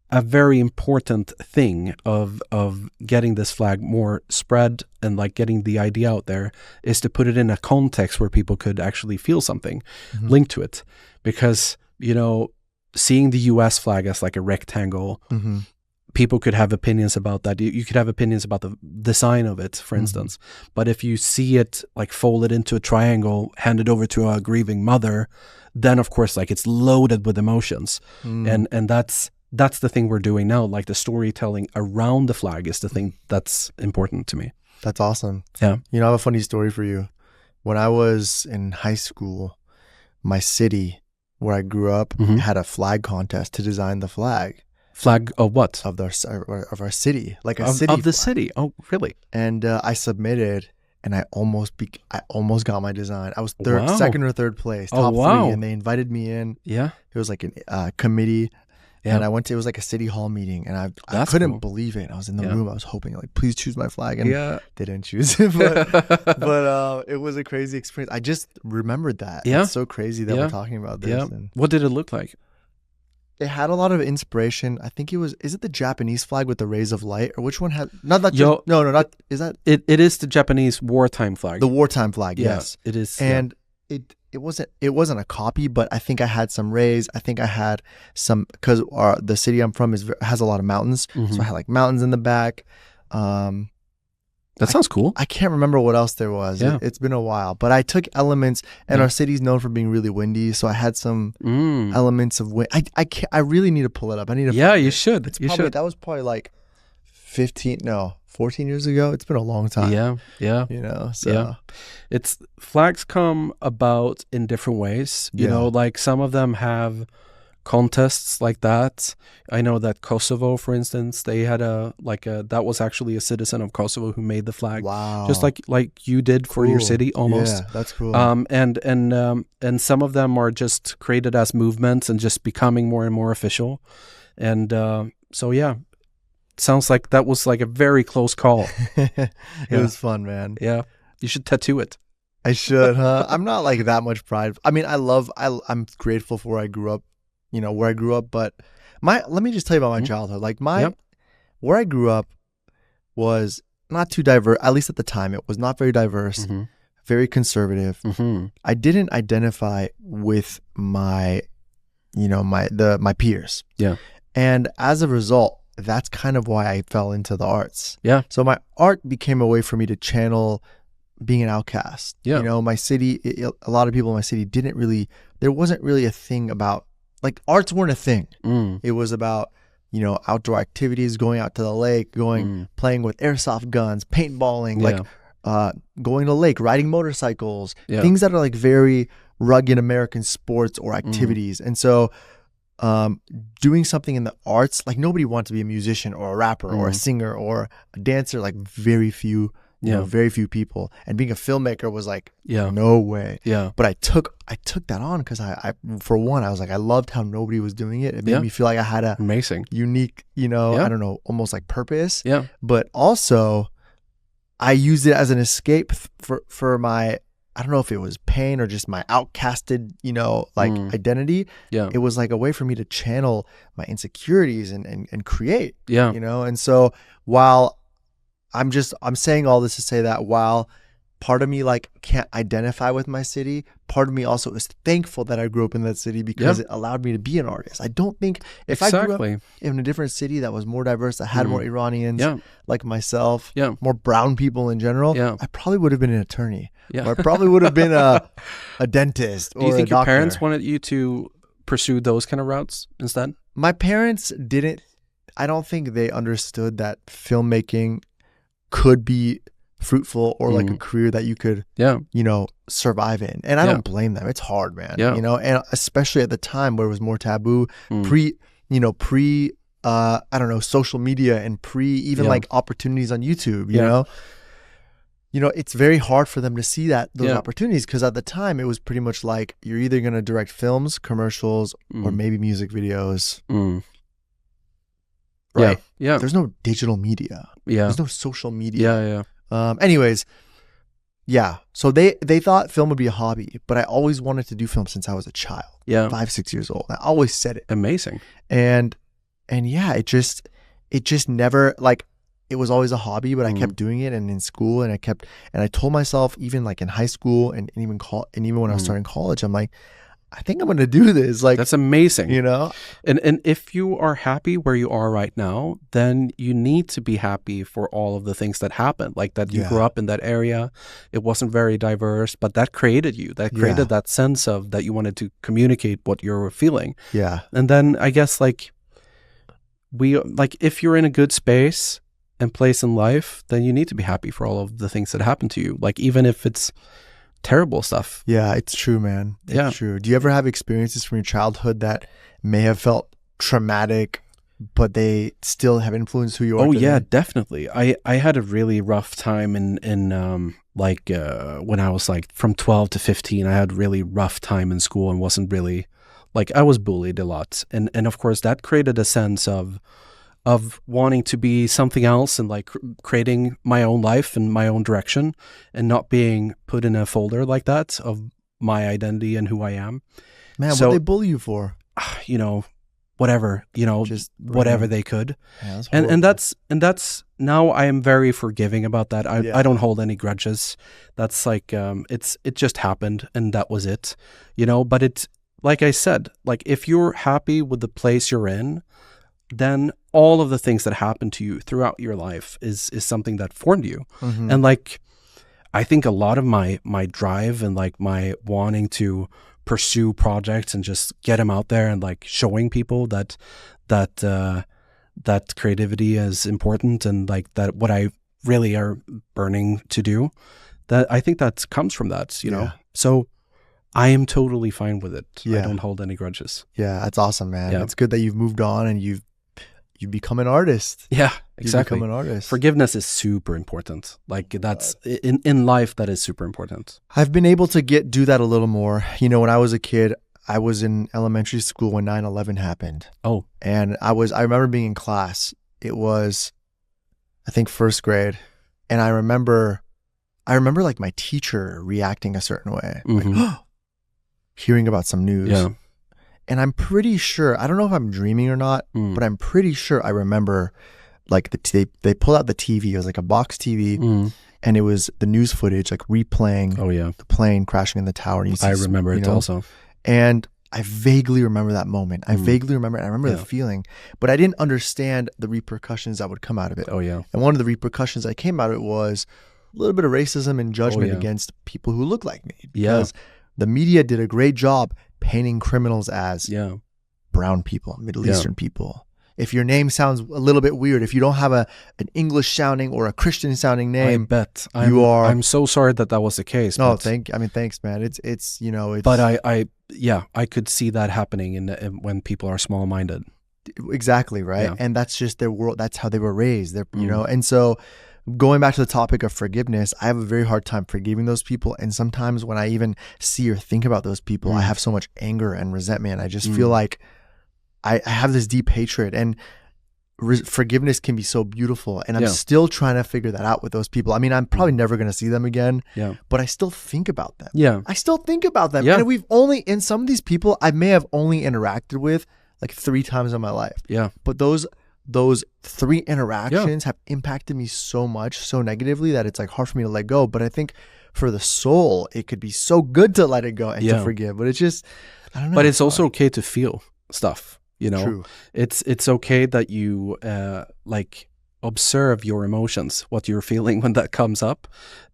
a very important thing of getting this flag more spread and like getting the idea out there, is to put it in a context where people could actually feel something linked to it. Because, you know, seeing the US flag as like a rectangle, people could have opinions about that. You could have opinions about the design of it, for instance. But if you see it like folded into a triangle, handed over to a grieving mother, then of course like it's loaded with emotions. And that's the thing we're doing now. Like the storytelling around the flag is the thing that's important to me. That's awesome. Yeah. You know, I have a funny story for you. When I was in high school, my city where I grew up had a flag contest to design the flag. Flag of what? Of our city, like a city of the flag. city. Oh, really? And I submitted, and I almost got my design. I was Wow. second or third place, Oh, top wow. 3, and they invited me in. Yeah. It was like a committee. Yeah. And I went to, it was like a city hall meeting, and I That's couldn't cool. believe it. I was in the Yeah. room. I was hoping, like, please choose my flag. And Yeah. they didn't choose it. But it was a crazy experience. I just remembered that. Yeah. It's so crazy that Yeah. we're talking about this. Yeah. And What did it look like? it had a lot of inspiration. I think is it the Japanese flag with the rays of light? Or which one had, not that, Yo- no, not, is that It is the Japanese wartime flag. the wartime flag? Yeah, Yes. it is. And it wasn't a copy, but I think I had some rays. I think I had some, because the city I'm from has a lot of mountains, so I had like mountains in the back. That sounds cool. I can't remember what else there was. Yeah. It's been a while, but I took elements, and Yeah. our city's known for being really windy, so I had some elements of wind. I really need to pull it up. I need to. Yeah, you should. It's You probably, should. that was probably like 14 years ago. It's been a long time. Yeah, yeah. You know, so Yeah. It's flags come about in different ways. You Yeah. know, like some of them have contests like that. I know that Kosovo, for instance, they had that was actually a citizen of Kosovo who made the flag. wow. Just like you did for your Cool. city almost. Yeah, that's cool. And some of them are just created as movements and just becoming more and more official. And so yeah, sounds like that was like a very close call. It Yeah. was fun, man. Yeah, you should tattoo it. I should, huh? I'm not like that much pride. I mean, I'm grateful for where I grew up, but let me just tell you about my childhood. Like Yep. where I grew up was not too diverse, at least at the time. It was not very diverse, very conservative. I didn't identify with my peers. Yeah. And as a result, that's kind of why I fell into the arts. Yeah. So my art became a way for me to channel being an outcast. Yeah. You know, my city, a lot of people in my city there wasn't really a thing about, like, arts weren't a thing. It was about, outdoor activities, going out to the lake, playing with airsoft guns, paintballing, going to the lake, riding motorcycles, things that are like very rugged American sports or activities. And so doing something in the arts, like nobody wants to be a musician or a rapper or a singer or a dancer, like very few people. And being a filmmaker was like, no way. Yeah. But I took that on because I for one, I was like, I loved how nobody was doing it. It made me feel like I had a amazing, unique, I don't know, almost like purpose. Yeah. But also I used it as an escape for my, I don't know if it was pain or just my outcasted, identity. Yeah. It was like a way for me to channel my insecurities and create. Yeah. And so while I'm saying all this to say that while part of me like can't identify with my city, part of me also is thankful that I grew up in that city because it allowed me to be an artist. I don't think if I grew up in a different city that was more diverse, that had more Iranians like myself, more brown people in general, I probably would have been an attorney. Yeah. Or I probably would have been a dentist. Do you think a your parents doctor. wanted you to pursue those kind of routes instead? My parents didn't. I don't think they understood that filmmaking could be fruitful or like a career that you could, survive in. And I don't blame them. It's hard, man. Yeah. And especially at the time where it was more taboo, pre, I don't know, social media and even like opportunities on YouTube, you know? it's very hard for them to see those opportunities, because at the time it was pretty much like you're either going to direct films, commercials, or maybe music videos. Right? Yeah. There's no digital media. Yeah. There's no social media. Yeah. Anyways, yeah. So they thought film would be a hobby, but I always wanted to do film since I was a child. Yeah. 5-6 years old. I always said it. Amazing. And yeah, it just never, like, it was always a hobby, but I kept doing it, and in school, and I told myself, even like in high school and even when I was starting college, I'm like, I think I'm going to do this. Like, that's amazing. And if you are happy where you are right now, then you need to be happy for all of the things that happened, like that you grew up in that area. It wasn't very diverse, but that created you. That created that sense of that you wanted to communicate what you were feeling. Yeah. And then I guess if you're in a good space and place in life, then you need to be happy for all of the things that happen to you. Like, even if it's terrible stuff. Yeah, it's true, man. It's true. Do you ever have experiences from your childhood that may have felt traumatic, but they still have influenced who you are? Oh, yeah, definitely. I had a really rough time in when I was like from 12 to 15. I had a really rough time in school and wasn't really, like, I was bullied a lot. And of course that created a sense of wanting to be something else, and like creating my own life and my own direction, and not being put in a folder like that of my identity and who I am. Man, what they bully you for? Whatever, just whatever they could. Yeah, and that's now I am very forgiving about that. I don't hold any grudges. That's like, it just happened, and that was it, but it's like I said, like, if you're happy with the place you're in, then all of the things that happen to you throughout your life is something that formed you. Mm-hmm. And like, I think a lot of my drive and like my wanting to pursue projects and just get them out there and like showing people that creativity is important, and like that what I really are burning to do, that I think that comes from that, So I am totally fine with it. Yeah. I don't hold any grudges. Yeah, that's awesome, man. Yeah. It's good that you've moved on and you become an artist. Yeah, exactly. You become an artist. Forgiveness is super important. Like, that's in life, that is super important. I've been able to do that a little more. When I was a kid, I was in elementary school when 9/11 happened. Oh. And I remember being in class. It was, I think, first grade. And I remember like my teacher reacting a certain way. Mm-hmm. Like, hearing about some news. Yeah. And I'm pretty sure, I don't know if I'm dreaming or not, but I'm pretty sure I remember, like, they pulled out the TV. It was like a box TV, and it was the news footage, like, replaying the plane crashing in the tower. And I remember it also. And I vaguely remember that moment. I vaguely remember it. I remember the feeling, but I didn't understand the repercussions that would come out of it. Oh, yeah. And one of the repercussions that came out of it was a little bit of racism and judgment against people who look like me. Because the media did a great job painting criminals as brown people, Middle Eastern people. If your name sounds a little bit weird, if you don't have an English sounding or a Christian sounding name, I bet I'm so sorry that was the case. No, thanks, man. It's But I could see that happening when people are small minded. Exactly, right. Yeah. And that's just their world. That's how they were raised. And so, going back to the topic of forgiveness, I have a very hard time forgiving those people. And sometimes when I even see or think about those people, I have so much anger and resentment. I just feel like I have this deep hatred, and forgiveness can be so beautiful. And I'm still trying to figure that out with those people. I mean, I'm probably never going to see them again, but I still think about them. Yeah. I still think about them. Yeah. And in some of these people, I may have only interacted with like 3 times in my life. Yeah. But those 3 interactions have impacted me so much, so negatively, that it's like hard for me to let go. But I think for the soul, it could be so good to let it go and to forgive. But it's just, I don't know. But it's also okay to feel stuff, True. It's okay that you like observe your emotions, what you're feeling when that comes up,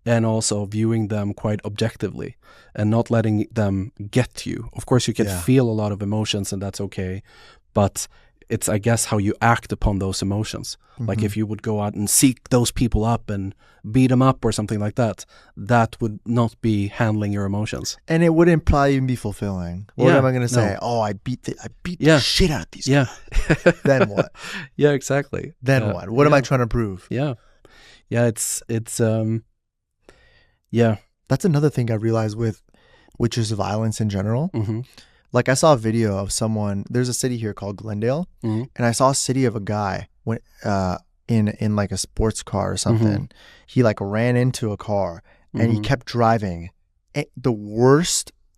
and also viewing them quite objectively and not letting them get to you. Of course, you can feel a lot of emotions, and that's okay. But it's, I guess, how you act upon those emotions. Like if you would go out and seek those people up and beat them up or something like that, that would not be handling your emotions. And it wouldn't probably even be fulfilling. What am I going to say? No. Oh, I beat the shit out of these guys. Then what? Yeah, exactly. Then what? What am I trying to prove? Yeah. Yeah, it's Yeah. That's another thing I realized which is violence in general. Mm-hmm. Like I saw a video of someone, there's a city here called Glendale, Mm-hmm. and I saw a city of a guy when in like a sports car or something. Mm-hmm. He like ran into a car and he Mm-hmm. kept driving. It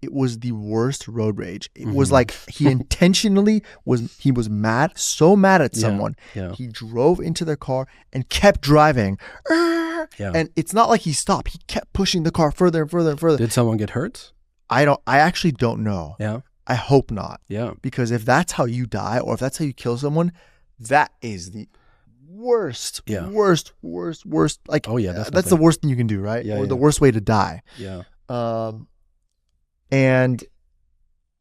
was the worst road rage. It was Mm-hmm. like he intentionally was mad, so mad at someone. Yeah. He drove into their car and kept driving. Yeah. And it's not like he stopped. He kept pushing the car further and further and further. Did someone get hurt? I actually don't know. Yeah. I hope not. Yeah. Because if that's how you die or if that's how you kill someone, that is the worst. Yeah. Worst. Like, Oh, yeah, that's the worst thing you can do, right? Yeah, or the yeah. worst way to die. Yeah. And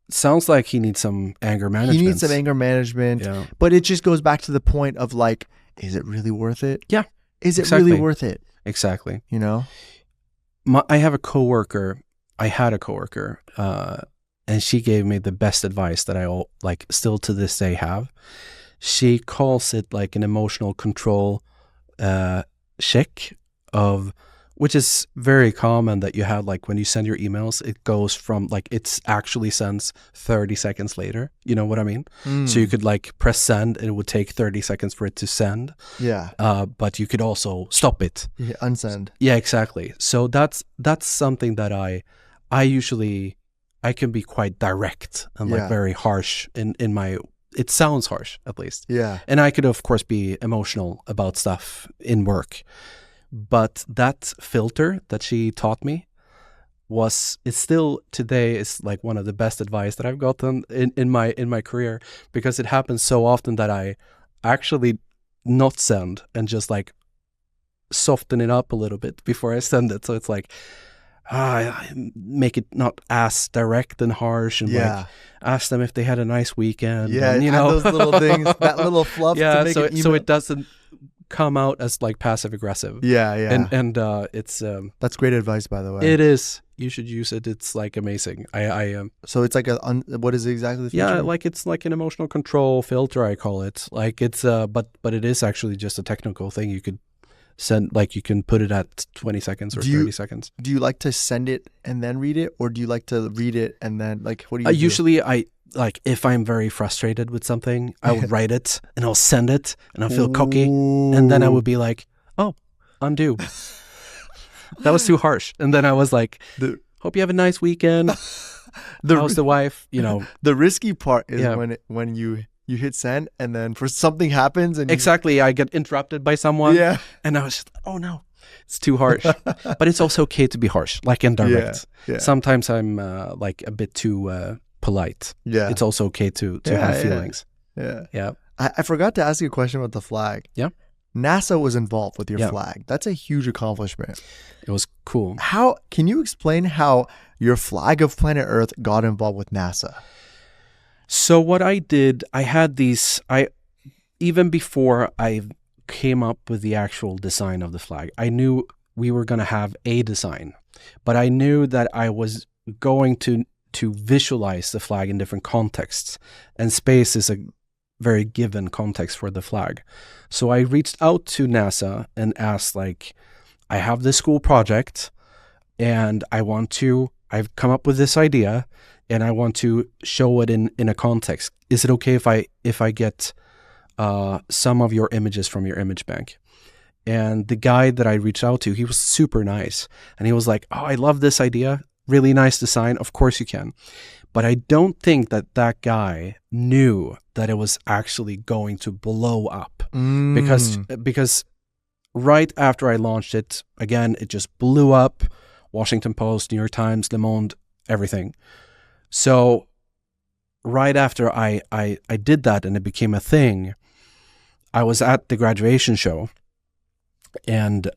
Sounds like he needs some anger management. he needs some anger management. Yeah. But it just goes back to the point of like, is it really worth it? Yeah. Is it Exactly. really worth it? Exactly. You know? I had a coworker, and she gave me the best advice that I still to this day have. She calls it like an emotional control check of, which is very common that you have, like when you send your emails, it goes from like it's actually sends 30 seconds later. You know what I mean? So you could like press send and it would take 30 seconds for it to send. Yeah. But you could also stop it. Yeah, unsend. Yeah, exactly. So that's something that I can be quite direct and like Yeah. very harsh in my, it sounds harsh at least. Yeah. And I could of course be emotional about stuff in work. But that filter that she taught me is still today is like one of the best advice that I've gotten in my career, because it happens so often that I actually not send and just like soften it up a little bit before I send it. So it's like, make it not as direct and harsh, and like ask them if they had a nice weekend. Yeah, and, those little things, that little fluff. Yeah, to make an email. so it doesn't come out as like passive aggressive. Yeah. And it's That's great advice, by the way. it is. You should use it. It's like amazing. So it's like what is it exactly? The yeah, feature? like it's like an emotional control filter, I call it. Like it's but it is actually just a technical thing. You could send, like you can put it at 20 seconds or 30 seconds. Do you like to send it and then read it, or do you like to read it and then like what do you do? Usually I like, if I'm very frustrated with something, I will write it and I'll send it and I'll feel cocky, and then I would be like, oh, undo. That was too harsh. And then I was like, hope you have a nice weekend. How's the wife? You know, the risky part is when you hit send and then for something happens and exactly, I get interrupted by someone. Yeah. And I was just, oh no, it's too harsh. But it's also okay to be harsh, like indirect. Yeah. Sometimes I'm like a bit too polite. Yeah. It's also okay to have feelings. Yeah. I forgot to ask you a question about the flag. Yeah. NASA was involved with your flag. That's a huge accomplishment. It was cool. How can you explain how your flag of planet Earth got involved with NASA? So what I did, I had these, even before I came up with the actual design of the flag, I knew we were going to have a design, but I knew that I was going to visualize the flag in different contexts, and space is a very given context for the flag. So I reached out to NASA and asked, like, I have this school project and I've come up with this idea and I want to show it in a context. Is it okay if I get some of your images from your image bank? And the guy that I reached out to, he was super nice. And he was like, oh, I love this idea. Really nice design. Of course you can. But I don't think that guy knew that it was actually going to blow up. Because right after I launched it, again, it just blew up. Washington Post, New York Times, Le Monde, everything. So right after I did that and it became a thing, I was at the graduation show, and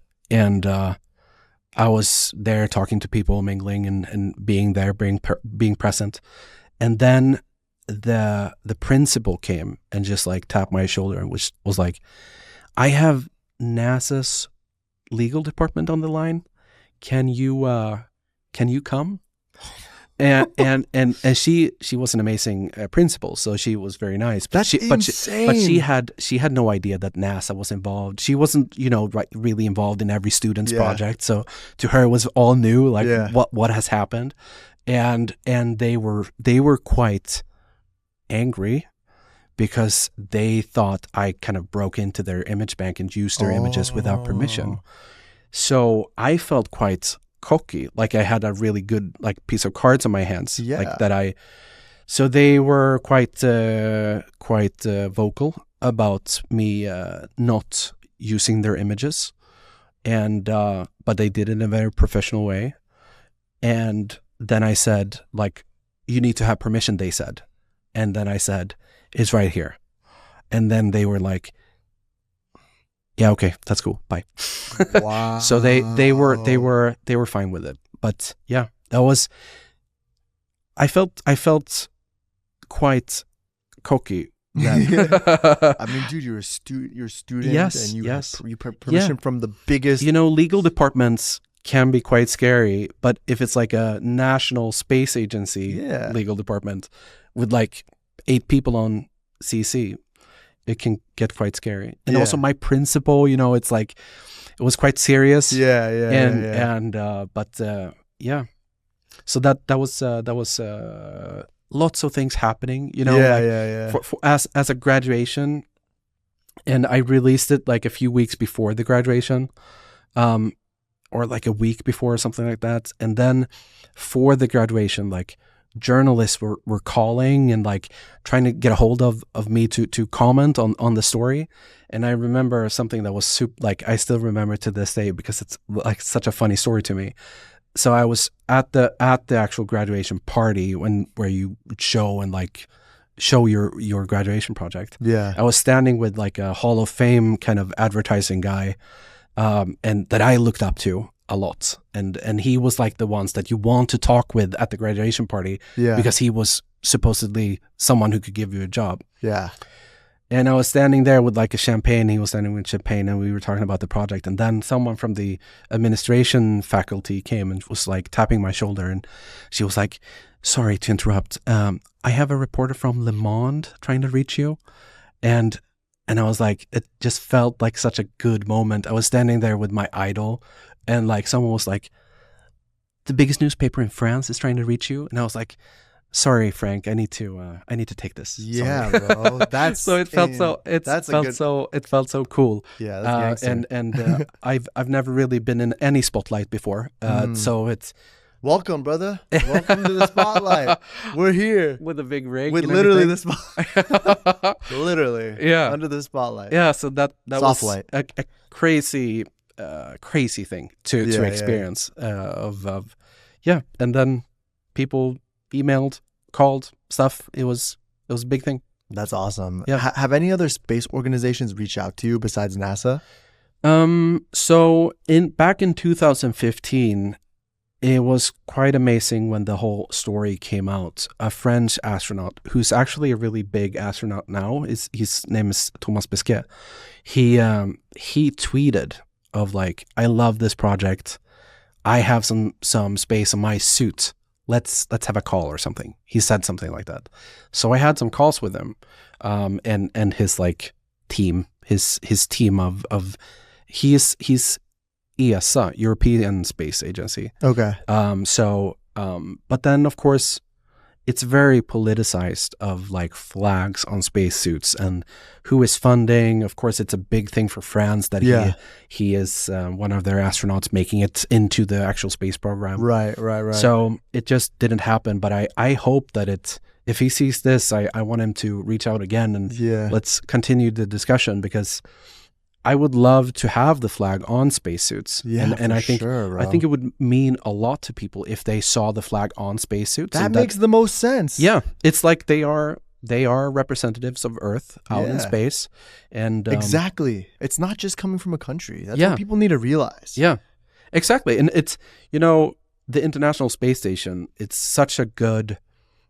I was there talking to people, mingling and being there, being present. And then the principal came and just like tapped my shoulder and was like, I have NASA's legal department on the line. Can you come? and she was an amazing principal, so she was very nice. That's insane. But she had no idea that NASA was involved. She wasn't, really involved in every student's project. So to her, it was all new, like what has happened, and they were quite angry because they thought I kind of broke into their image bank and used their images without permission. So I felt quite cocky, like I had a really good piece of cards on my hands, like that so they were quite vocal about me not using their images, and but they did it in a very professional way. And then I said, you need to have permission, they said. And then I said, it's right here. And then they were like, yeah, okay, that's cool. Bye. Wow. So they were fine with it. But yeah, I felt quite cocky then. I mean, dude, you're a student, yes, and you permission Yeah. from the biggest. Legal departments can be quite scary, but if it's like a national space agency legal department with 8 people on CC, it can get quite scary. And also my principal, it's it was quite serious. But so that was lots of things happening, For, as a graduation, and I released it a few weeks before the graduation, or a week before or something like that. And then for the graduation, journalists were calling and trying to get a hold of me to comment on the story. And I remember something that was I still remember to this day because it's such a funny story to me. So I was at the actual graduation party where you show and show your graduation project. Yeah. I was standing with a Hall of Fame kind of advertising guy, and that I looked up to a lot, and he was the ones that you want to talk with at the graduation party, because he was supposedly someone who could give you a job. And I was standing there with a champagne, he was standing with champagne, and we were talking about the project. And then someone from the administration faculty came and was tapping my shoulder, and she was like, sorry to interrupt, I have a reporter from Le Monde trying to reach you. And I was it just felt like such a good moment. I was standing there with my idol, and someone was like, the biggest newspaper in France is trying to reach you. And I was like, sorry, Frank, I need to take this. Yeah, bro. That's so it felt so cool. Yeah, that's gangster. and I've never really been in any spotlight before. So it's welcome, brother. Welcome to the spotlight. We're here with a big rig, with literally the spotlight. Literally, under the spotlight. Yeah, so that soft was light. a crazy thing to experience. And then people emailed, called, stuff. It was a big thing. That's awesome. Yeah. Have any other space organizations reached out to you besides NASA? So back in 2015, it was quite amazing when the whole story came out. A French astronaut who's actually a really big astronaut now, his name is Thomas Pesquet. He tweeted of I love this project. I have some space on my suit. Let's have a call or something. He said something like that. So I had some calls with him, and his team, his team of he's ESA, European Space Agency. Okay. But then of course it's very politicized of flags on spacesuits and who is funding. Of course, it's a big thing for France that he is one of their astronauts making it into the actual space program. Right. So it just didn't happen. But I hope that if he sees this, I want him to reach out again and let's continue the discussion, because I would love to have the flag on spacesuits. Yeah, and I think sure, I think it would mean a lot to people if they saw the flag on spacesuits. That makes the most sense. Yeah, it's they are representatives of Earth out in space, and exactly. It's not just coming from a country. That's what people need to realize. Yeah, exactly. And it's the International Space Station. It's such a good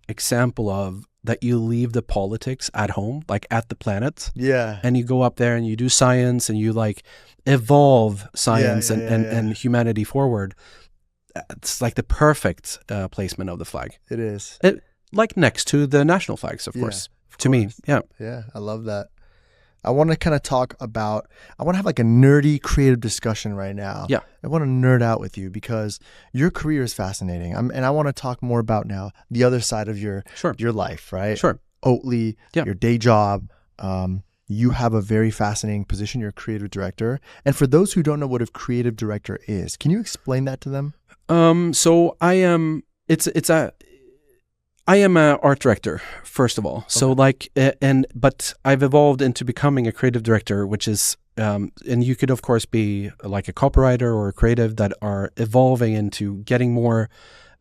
example of that you leave the politics at home, at the planet. Yeah. And you go up there and you do science and you evolve science and humanity forward. it's like the perfect placement of the flag. It is. Like next to the national flags, of course. To me, yeah. Yeah, I love that. I want to kind of I want to have like a nerdy creative discussion right now. Yeah. I want to nerd out with you because your career is fascinating. And I want to talk more about now the other side of your life, right? Sure. Oatly, your day job. You have a very fascinating position. You're a creative director. And for those who don't know what a creative director is, can you explain that to them? So I am, I am an art director, first of all. Okay. So but I've evolved into becoming a creative director, which is, and you could of course be like a copywriter or a creative that are evolving into getting more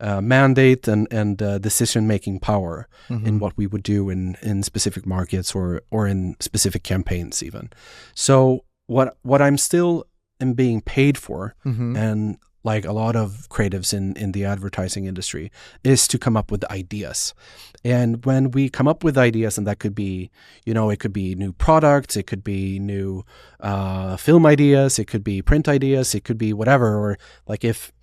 mandate and decision-making power in what we would do in specific markets or in specific campaigns even. So what I'm still am being paid for, and like a lot of creatives in the advertising industry, is to come up with ideas. And when we come up with ideas, and that could be, it could be new products, it could be new film ideas, it could be print ideas, it could be whatever. Or like if,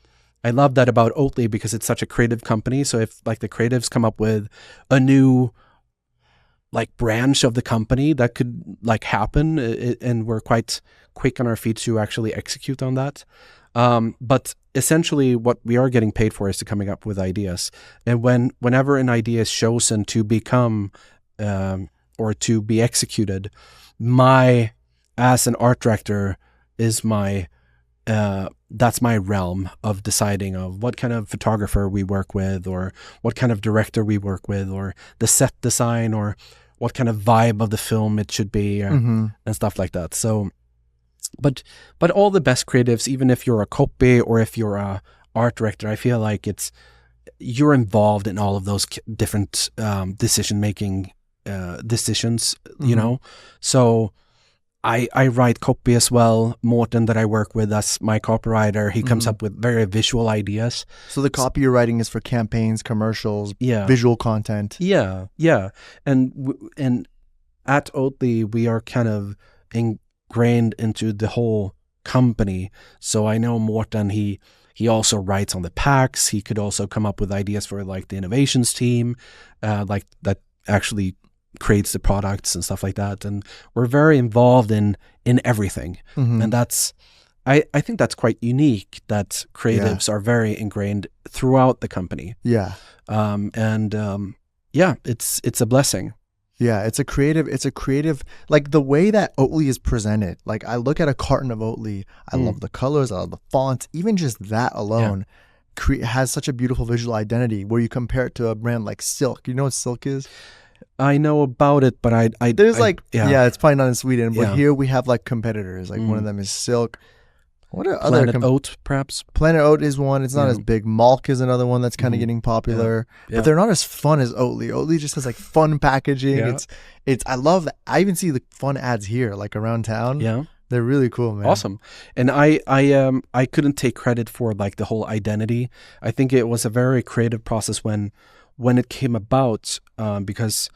I love that about Oatly because it's such a creative company. So if like the creatives come up with a new like branch of the company, that could like happen, and we're quite quick on our feet to actually execute on that. But essentially what we are getting paid for is to coming up with ideas. And whenever an idea is chosen to become or to be executed, as an art director is that's my realm of deciding of what kind of photographer we work with, or what kind of director we work with, or the set design, or what kind of vibe of the film it should be, and stuff like that. So But all the best creatives, even if you're a copy or if you're a art director, I feel like you're involved in all of those different decision-making decisions, So I write copy as well. Morten, that I work with as my copywriter, he comes up with very visual ideas. So the copy you're writing is for campaigns, commercials, visual content. Yeah. And at Oatly, we are kind of ingrained into the whole company. So I know Morten, he also writes on the packs. He could also come up with ideas for like the innovations team, like that actually creates the products and stuff like that. And we're very involved in everything. And that's, I think that's quite unique, that creatives are very ingrained throughout the company. Yeah. It's a blessing. Yeah, it's a creative, like the way that Oatly is presented. Like I look at a carton of Oatly, I love the colors, I love the fonts, even just that alone has such a beautiful visual identity, where you compare it to a brand like Silk. You know what Silk is? I know about it, but it's probably not in Sweden, but here we have like competitors. Like one of them is Silk. What are Planet Oat, perhaps? Planet Oat is one. It's not as big. Malk is another one that's kind of getting popular, but they're not as fun as Oatly. Oatly just has like fun packaging. Yeah. I love that. I even see the fun ads here, like around town. Yeah, they're really cool, man. Awesome. And I couldn't take credit for like the whole identity. I think it was a very creative process when it came about, because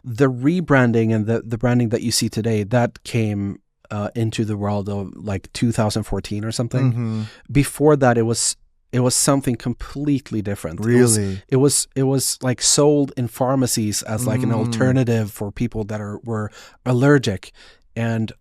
the rebranding and the branding that you see today, that came into the world of like 2014 or something. Before that, it was something completely different. Really? It was like sold in pharmacies as like an alternative for people that were allergic. And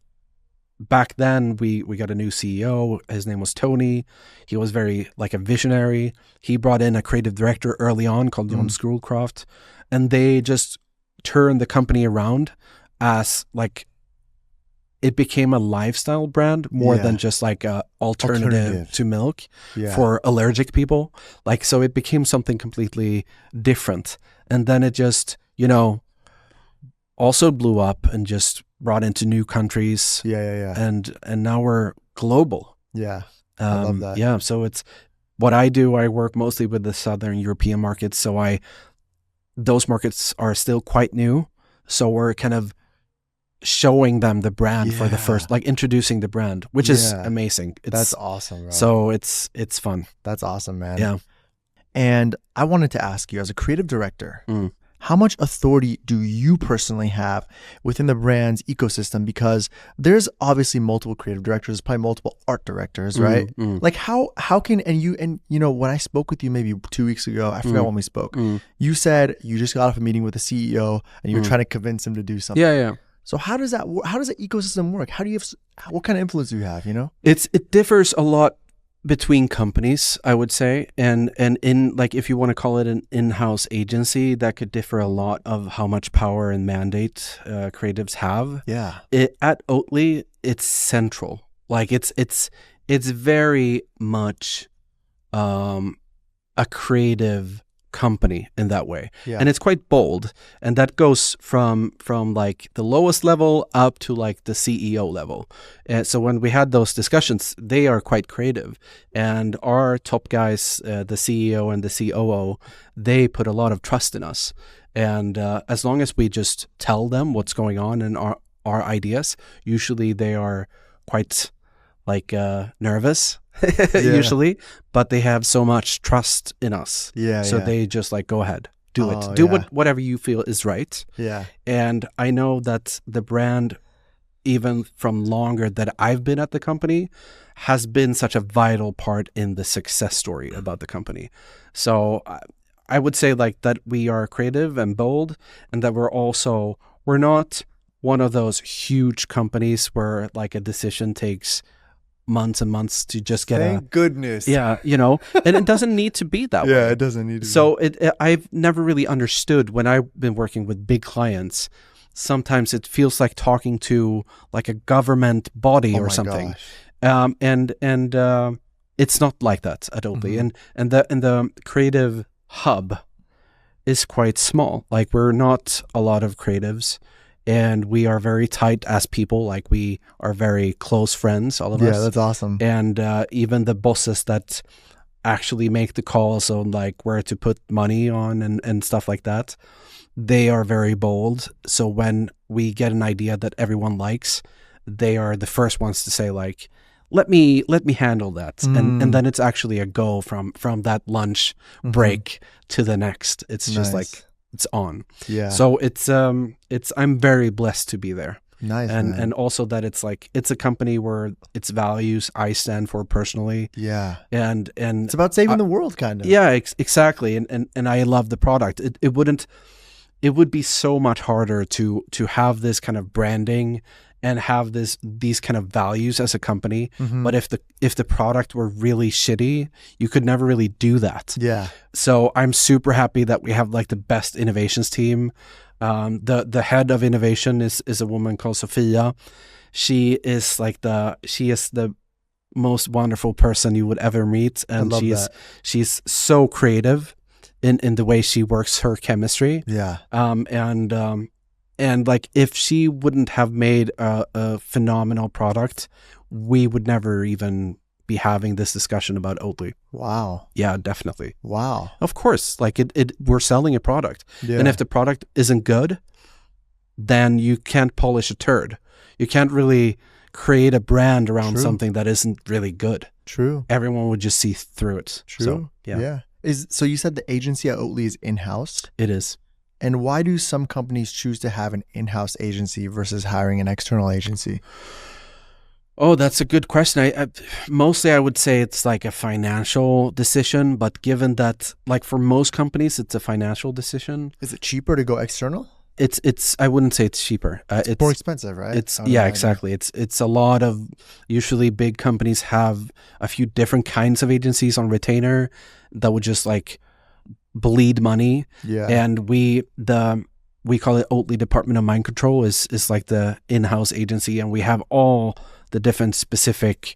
back then we got a new CEO. His name was Tony. He was very like a visionary. He brought in a creative director early on called Jon Schoolcraft, and they just turned the company around as like, it became a lifestyle brand more than just like a alternative to milk for allergic people. Like, so it became something completely different. And then it just, also blew up and just brought into new countries. And now we're global. Yeah. I love that. Yeah. So it's what I do. I work mostly with the Southern European markets. So those markets are still quite new. So we're kind of showing them the brand for the first, like introducing the brand, which is amazing. That's awesome, bro. So it's fun. That's awesome, man. Yeah. And I wanted to ask you, as a creative director, how much authority do you personally have within the brand's ecosystem? Because there's obviously multiple creative directors, probably multiple art directors, right? Like how can, and you know, when I spoke with you maybe 2 weeks ago, I forgot when we spoke, you said you just got off a meeting with the CEO and you were trying to convince him to do something. Yeah. So how does that ecosystem work? How do you what kind of influence do you have, you know? It differs a lot between companies, I would say, and in, like, if you want to call it an in-house agency, that could differ a lot of how much power and mandate creatives have. Yeah. At Oatly, it's central. Like it's very much a creative company in that way. Yeah. And it's quite bold, and that goes from like the lowest level up to like the CEO level. And so when we had those discussions, they are quite creative, and our top guys, the CEO and the COO, they put a lot of trust in us. And as long as we just tell them what's going on and our ideas, usually they are quite like nervous usually, but they have so much trust in us. So they just like, go ahead, do it. Do whatever you feel is right. Yeah. And I know that the brand, even from longer that I've been at the company, has been such a vital part in the success story about the company. So I would say like that we are creative and bold, and that we're not one of those huge companies where like a decision takes months and months to just get Thank goodness. Yeah, you know, and it doesn't need to be that way. Yeah, it doesn't need to so be. I've never really understood when I've been working with big clients. Sometimes it feels like talking to like a government body or something. And it's not like that at Oatly. And the creative hub is quite small. Like, we're not a lot of creatives, and we are very tight as people. Like, we are very close friends, all of us. Yeah, that's awesome. And even the bosses that actually make the calls on like where to put money on and stuff like that, they are very bold. So when we get an idea that everyone likes, they are the first ones to say like, let me handle that. And then it's actually a go from that lunch break to the next. It's just like, it's on. Yeah. So it's I'm very blessed to be there. Nice. And also that it's like, it's a company where its values I stand for personally. Yeah. And it's about saving the world, kind of. Yeah, exactly. And I love the product. It would be so much harder to have this kind of branding and have these kind of values as a company. But if the product were really shitty, you could never really do that. Yeah. So I'm super happy that we have like the best innovations team. The head of innovation is a woman called Sophia. She is the most wonderful person you would ever meet, and she's so creative in the way she works her chemistry. Yeah. And like, if she wouldn't have made a phenomenal product, we would never even be having this discussion about Oatly. Wow. Yeah, definitely. Wow. Of course, like we're selling a product. Yeah. And if the product isn't good, then you can't polish a turd. You can't really create a brand around something that isn't really good. True. Everyone would just see through it. True. So, yeah. So you said the agency at Oatly is in-house? It is. And why do some companies choose to have an in-house agency versus hiring an external agency? Oh, that's a good question. Mostly I would say it's like a financial decision, but given that, like, for most companies, it's a financial decision. Is it cheaper to go external? It's I wouldn't say it's cheaper. It's more expensive, right? Exactly. It's a lot of, usually big companies have a few different kinds of agencies on retainer that would just like bleed money. Yeah. And we call it Oatly Department of Mind Control is like the in-house agency, and we have all the different specific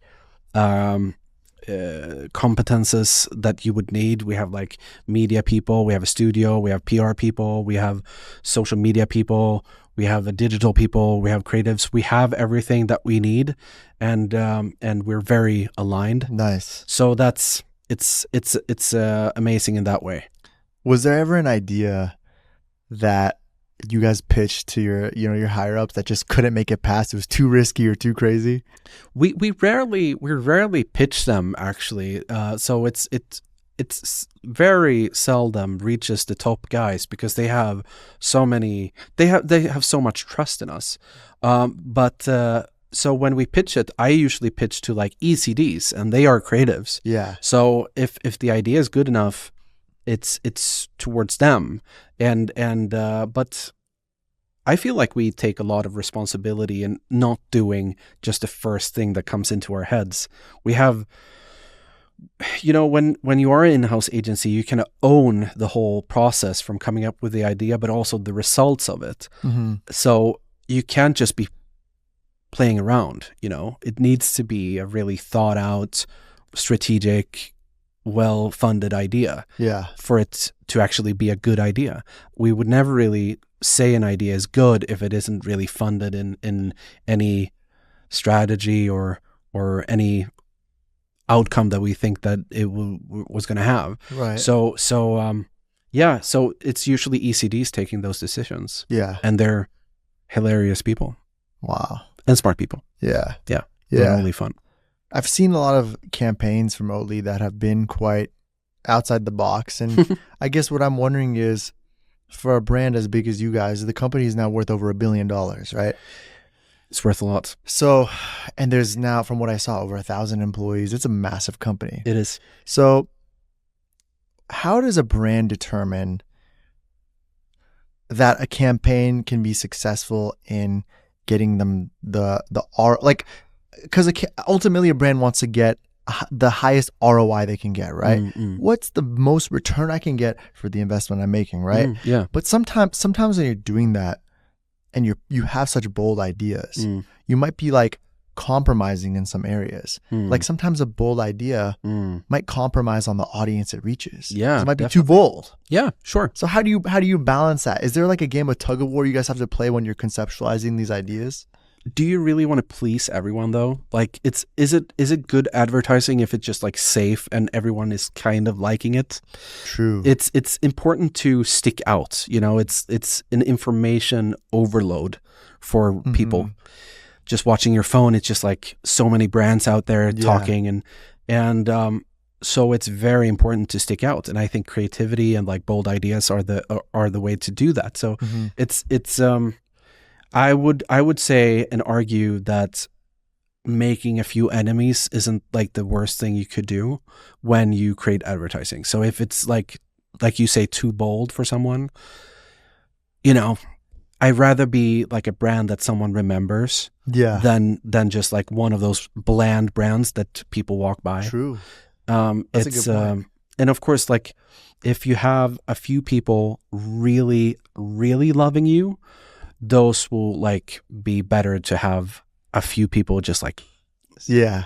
competences that you would need. We have like media people, we have a studio, we have PR people, we have social media people, we have the digital people, we have creatives, we have everything that we need, and we're very aligned. Nice. So it's amazing in that way. Was there ever an idea that you guys pitched to your higher ups that just couldn't make it past? It was too risky or too crazy? We rarely pitch them, actually. So it's very seldom reaches the top guys because they have so much trust in us. So when we pitch it, I usually pitch to like ECDs, and they are creatives. Yeah. So if the idea is good enough, it's towards them. But I feel like we take a lot of responsibility in not doing just the first thing that comes into our heads. We have, when you are an in-house agency, you can own the whole process from coming up with the idea, but also the results of it. Mm-hmm. So you can't just be playing around, it needs to be a really thought out, strategic, well-funded idea for it to actually be a good idea. We would never really say an idea is good if it isn't really funded in any strategy or any outcome that we think that it was going to have. Right. So it's usually ECDs taking those decisions. Yeah. And they're hilarious people. Wow. And smart people. Yeah. Yeah. They're really fun. I've seen a lot of campaigns from Oatly that have been quite outside the box. And I guess what I'm wondering is, for a brand as big as you guys, the company is now worth over $1 billion, right? It's worth a lot. So, and there's now, from what I saw, over 1,000 employees. It's a massive company. It is. So how does a brand determine that a campaign can be successful in getting them the R, like, because ultimately a brand wants to get the highest ROI they can get, right? What's the most return I can get for the investment I'm making, right? Yeah. But sometimes when you're doing that and you have such bold ideas, you might be like compromising in some areas. Like sometimes a bold idea might compromise on the audience it reaches. Yeah, it might be too bold. Yeah, sure. So how do you balance that? Is there like a game of tug of war you guys have to play when you're conceptualizing these ideas? Do you really want to please everyone though? Like, is it good advertising if it's just like safe and everyone is kind of liking it? True. It's important to stick out. It's an information overload for people. Just watching your phone, it's just like so many brands out there talking, and so it's very important to stick out. And I think creativity and like bold ideas are the way to do that. So it's I would say and argue that making a few enemies isn't like the worst thing you could do when you create advertising. So if it's like you say, too bold for someone, I'd rather be like a brand that someone remembers than just like one of those bland brands that people walk by. True. That's a good point. And of course, like if you have a few people really, really loving you, those will like be better to have a few people just like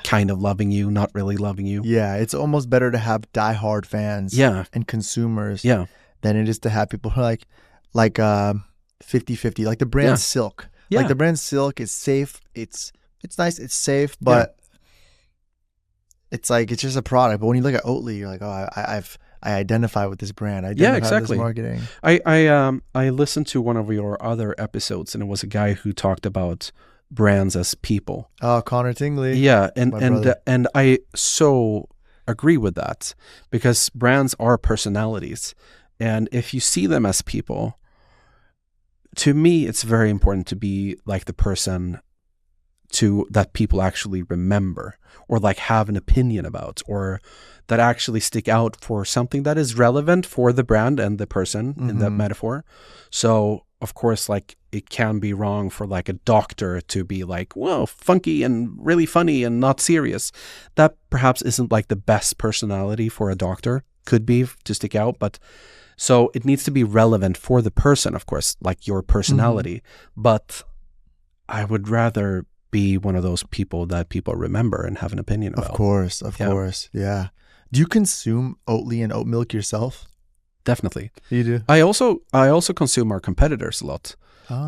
kind of loving you, not really loving you. Yeah, it's almost better to have diehard fans and consumers than it is to have people who are like 50-50, like the brand Silk. Like the brand Silk is safe. It's nice, it's safe, but it's like it's just a product. But when you look at Oatly, you're like, oh, I identify with this brand. I identify with this marketing. I listened to one of your other episodes, and it was a guy who talked about brands as people. Oh, Connor Tingley. Yeah, and I so agree with that, because brands are personalities, and if you see them as people, to me, it's very important to be like the person that people actually remember, or like have an opinion about, or that actually stick out for something that is relevant for the brand and the person in that metaphor. So of course, like it can be wrong for like a doctor to be like, well, funky and really funny and not serious. That perhaps isn't like the best personality for a doctor, could be, to stick out. But so it needs to be relevant for the person, of course, like your personality. But I would rather be one of those people that people remember and have an opinion about. Of course. Yeah. Do you consume Oatly and oat milk yourself? Definitely. You do? I also consume our competitors a lot,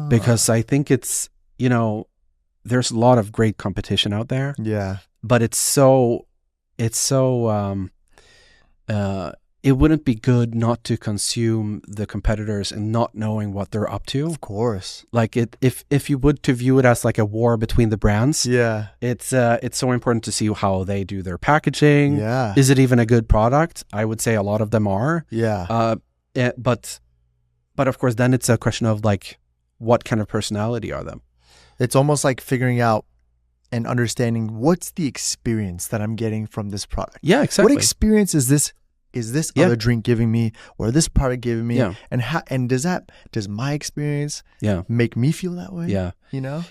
because I think it's, there's a lot of great competition out there. Yeah. But it's so it wouldn't be good not to consume the competitors and not knowing what they're up to. Of course. Like if you would to view it as like a war between the brands, Yeah. it's so important to see how they do their packaging. Yeah. Is it even a good product? I would say a lot of them are. Yeah. But of course, then it's a question of like, what kind of personality are them? It's almost like figuring out and understanding what's the experience that I'm getting from this product. Yeah, exactly. What experience is this other drink giving me, or this product giving me? Yeah. And does my experience make me feel that way? Yeah. You know?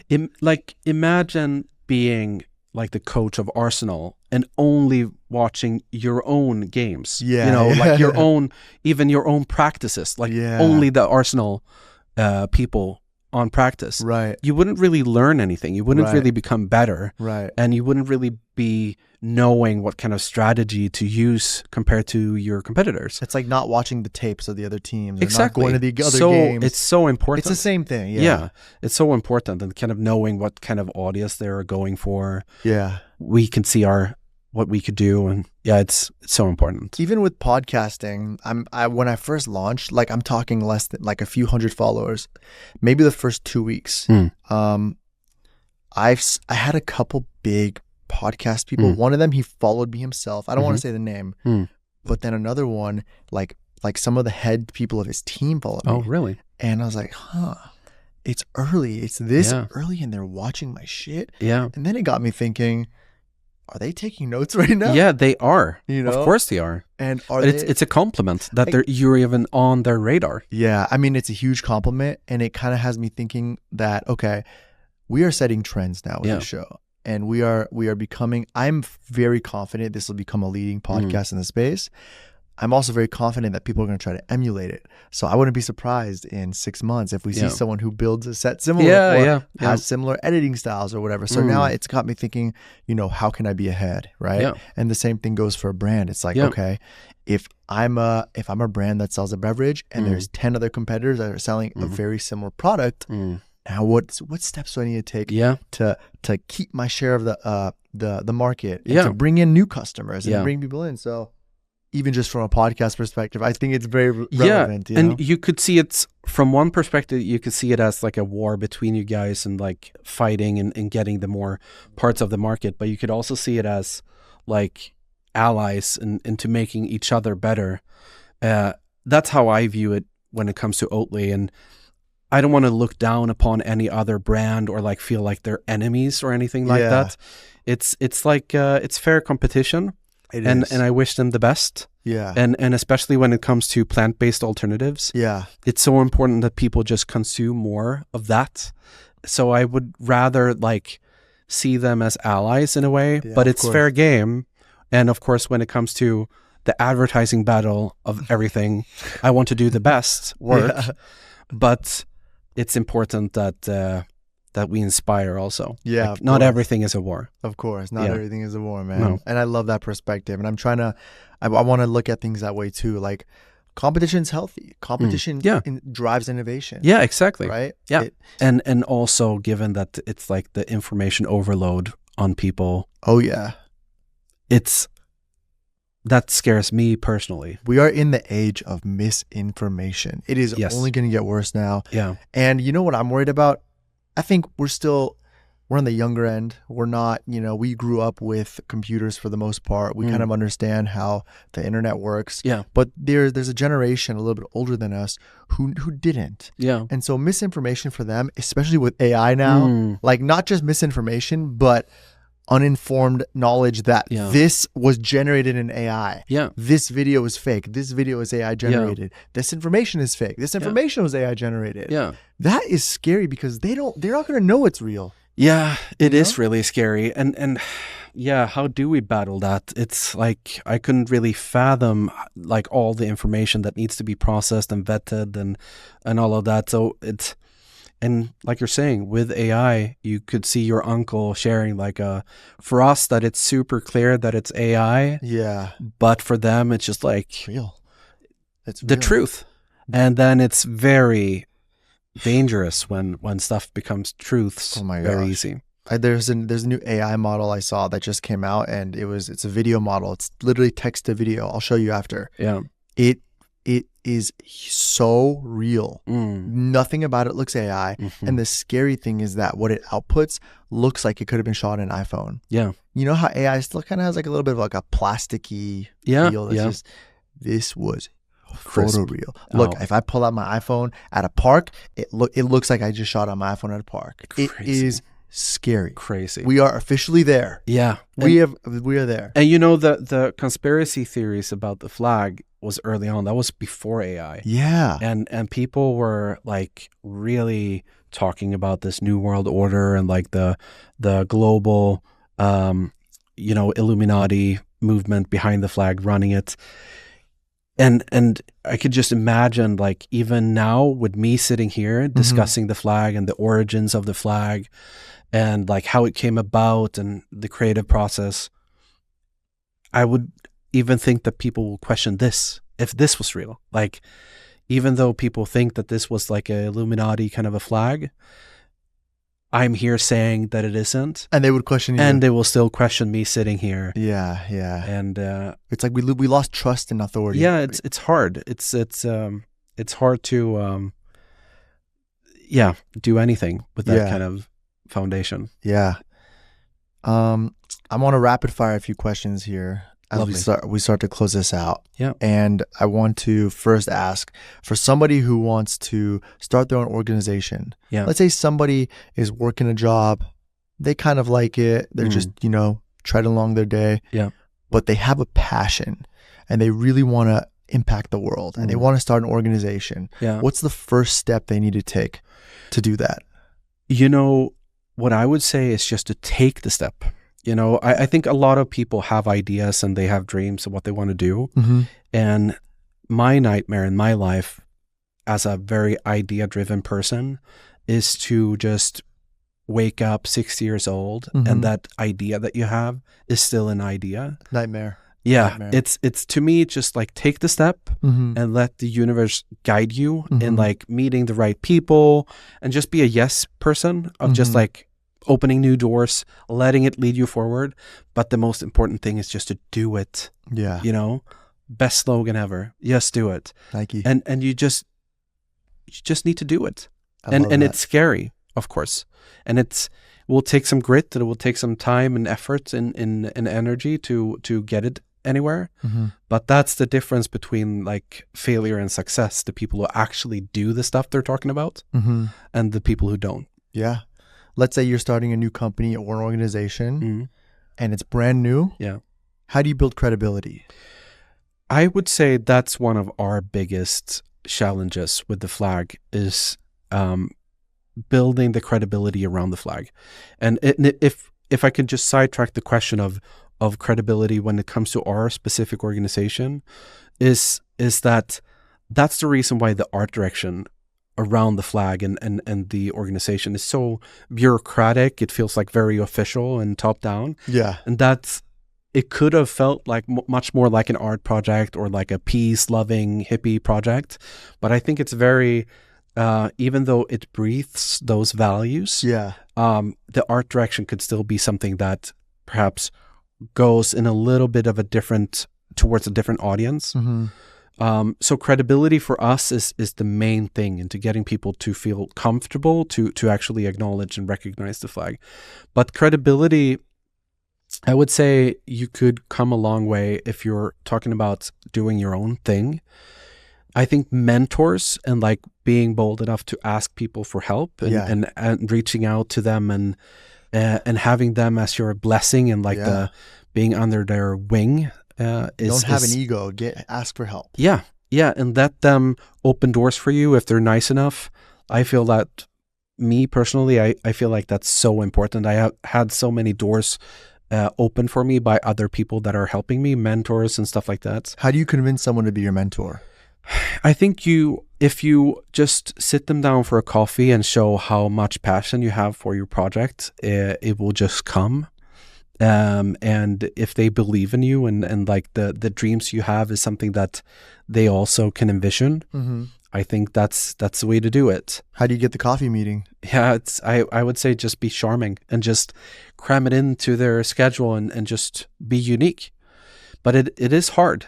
Imagine being like the coach of Arsenal and only watching your own games. Yeah. You know, like your own practices, like only the Arsenal people on practice. Right. You wouldn't really learn anything. You wouldn't really become better. Right. And you wouldn't really be knowing what kind of strategy to use compared to your competitors. It's like not watching the tapes of the other teams. Exactly. Not going to the other games. It's so important. It's the same thing. Yeah. It's so important, and kind of knowing what kind of audience they're going for. Yeah. We can see what we could do, and it's so important. Even with podcasting, when I first launched, like I'm talking less than like a few hundred followers, maybe the first 2 weeks. I had a couple big podcast people. One of them, he followed me himself. I don't want to say the name, but then another one, like some of the head people of his team followed me. Oh, really? And I was like, it's early. It's this early, and they're watching my shit. Yeah. And then it got me thinking, are they taking notes right now? Yeah, they are. You know? Of course they are. And it's a compliment that you're even on their radar. Yeah, I mean, it's a huge compliment, and it kind of has me thinking that, okay, we are setting trends now with the show, and we are becoming, I'm very confident this will become a leading podcast in the space. I'm also very confident that people are going to try to emulate it. So I wouldn't be surprised in 6 months if we see someone who builds a set similar has similar editing styles or whatever. So now it's got me thinking, how can I be ahead, right? Yeah. And the same thing goes for a brand. It's like, okay, if I'm a brand that sells a beverage and there's 10 other competitors that are selling a very similar product, now what steps do I need to take to keep my share of the market and to bring in new customers and bring people in? So even just from a podcast perspective, I think it's very relevant. And you could see it from one perspective, you could see it as like a war between you guys and like fighting and getting the more parts of the market. But you could also see it as like allies and into making each other better. That's how I view it when it comes to Oatly. And I don't want to look down upon any other brand or like feel like they're enemies or anything like that. It's like it's fair competition. And I wish them the best. Yeah. And especially when it comes to plant-based alternatives. Yeah. It's so important that people just consume more of that. So I would rather like see them as allies in a way, but it's fair game. And of course, when it comes to the advertising battle of everything, I want to do the best work. But it's important that we inspire also. Yeah. Like, not everything is a war. Of course. Not everything is a war, man. No. And I love that perspective. And I want to look at things that way too. Like competition's healthy. Competition drives innovation. Yeah, exactly. Right? Yeah. And also given that it's like the information overload on people. Oh yeah. That scares me personally. We are in the age of misinformation. It is only going to get worse now. Yeah. And you know what I'm worried about? I think we're on the younger end. We're not, we grew up with computers for the most part. We kind of understand how the internet works. Yeah. But there's a generation a little bit older than us who didn't. Yeah. And so misinformation for them, especially with AI now, like not just misinformation, but uninformed knowledge that this was generated in AI. Yeah. This video is fake. This video is AI generated. This information is fake. This information was AI generated. Yeah. That is scary because they're not going to know it's real. Yeah, it is really scary. And how do we battle that? It's like I couldn't really fathom like all the information that needs to be processed and vetted and all of that. So and like you're saying, with AI, you could see your uncle sharing like for us that it's super clear that it's AI. Yeah. But for them, it's just like real. It's the truth. And then it's very dangerous when stuff becomes truths very easy. There's a new AI model I saw that just came out, and it's a video model. It's literally text to video. I'll show you after. Yeah. It is so real. Nothing about it looks AI. And the scary thing is that what it outputs looks like it could have been shot in an iPhone. Yeah. You know how AI still kind of has like a little bit of like a plasticky feel. That's just, this was photoreal. Look, if I pull out my iPhone at a park, it looks like I just shot on my iPhone at a park. Crazy. It is scary. Crazy. We are officially there. Yeah. We are there. And you know, the conspiracy theories about the flag was early on. That was before AI. Yeah. And people were like really talking about this new world order and like the global Illuminati movement behind the flag running it. And I could just imagine, like, even now with me sitting here discussing the flag and the origins of the flag and like how it came about and the creative process, I would even think that people will question this, if this was real. Like, even though people think that this was like a Illuminati kind of a flag, I'm here saying that it isn't. And they would question you. And they will still question me sitting here. Yeah, yeah. And it's like we lost trust in authority. Yeah, it's hard. It's hard to do anything with that kind of foundation. Yeah. I want to rapid fire a few questions here as we start to close this out. Yeah. And I want to first ask, for somebody who wants to start their own organization. Yeah. Let's say somebody is working a job, they kind of like it, they're just, treading along their day. Yeah. But they have a passion and they really want to impact the world and they want to start an organization. Yeah. What's the first step they need to take to do that? What I would say is just to take the step. I think a lot of people have ideas and they have dreams of what they want to do. And my nightmare in my life as a very idea-driven person is to just wake up 60 years old and that idea that you have is still an idea. Nightmare. Yeah. Nightmare. It's to me, just like take the step and let the universe guide you in like meeting the right people and just be a yes person of just like opening new doors, letting it lead you forward. But the most important thing is just to do it. Yeah. Best slogan ever. Yes, do it. Nike. And you just need to do it. And it's scary, of course. And it will take some grit and it will take some time and effort and energy to get it anywhere. But that's the difference between like failure and success. The people who actually do the stuff they're talking about and the people who don't. Yeah. Let's say you're starting a new company or an organization and it's brand new. Yeah. How do you build credibility? I would say that's one of our biggest challenges with the flag is building the credibility around the flag. And if I could just sidetrack the question of credibility when it comes to our specific organization is that that's the reason why the art direction around the flag and the organization is so bureaucratic. It feels like very official and top down. Yeah. And it could have felt like much more like an art project or like a peace-loving hippie project. But I think it's very, even though it breathes those values, the art direction could still be something that perhaps goes in a little bit of towards a different audience. So credibility for us is the main thing into getting people to feel comfortable to actually acknowledge and recognize the flag. But credibility, I would say you could come a long way if you're talking about doing your own thing. I think mentors and like being bold enough to ask people for help and reaching out to them and having them as your blessing and like being under their wing. Don't have an ego. Ask for help. Yeah, and let them open doors for you if they're nice enough. I feel that, me personally, I feel like that's so important. I have had so many doors open for me by other people that are helping me, mentors and stuff like that. How do you convince someone to be your mentor? I think if you just sit them down for a coffee and show how much passion you have for your project, it will just come. And if they believe in you and like the dreams you have is something that they also can envision, I think that's the way to do it. How do you get the coffee meeting? Yeah, I would say just be charming and just cram it into their schedule and just be unique. But it is hard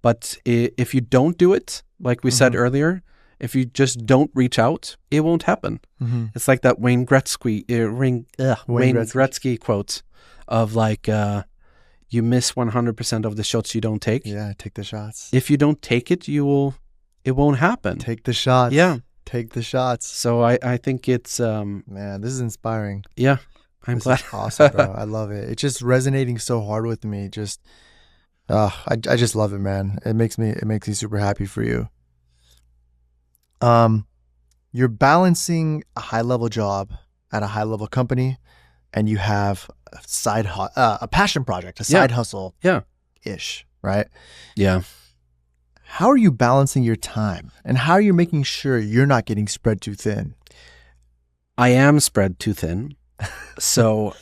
But if you don't do it, like we said earlier, if you just don't reach out, it won't happen. It's like that Wayne Gretzky quote of like, you miss 100% of the shots you don't take. Yeah, take the shots. If you don't take it, it won't happen. Take the shots. Yeah. Take the shots. So I think it's... Man, this is inspiring. Yeah, I'm glad. This is awesome, bro. I love it. It's just resonating so hard with me. Just, I just love it, man. It makes me super happy for you. You're balancing a high-level job at a high-level company, and you have a passion project, a side hustle, ish, right? Yeah. How are you balancing your time, and how are you making sure you're not getting spread too thin? I am spread too thin. So,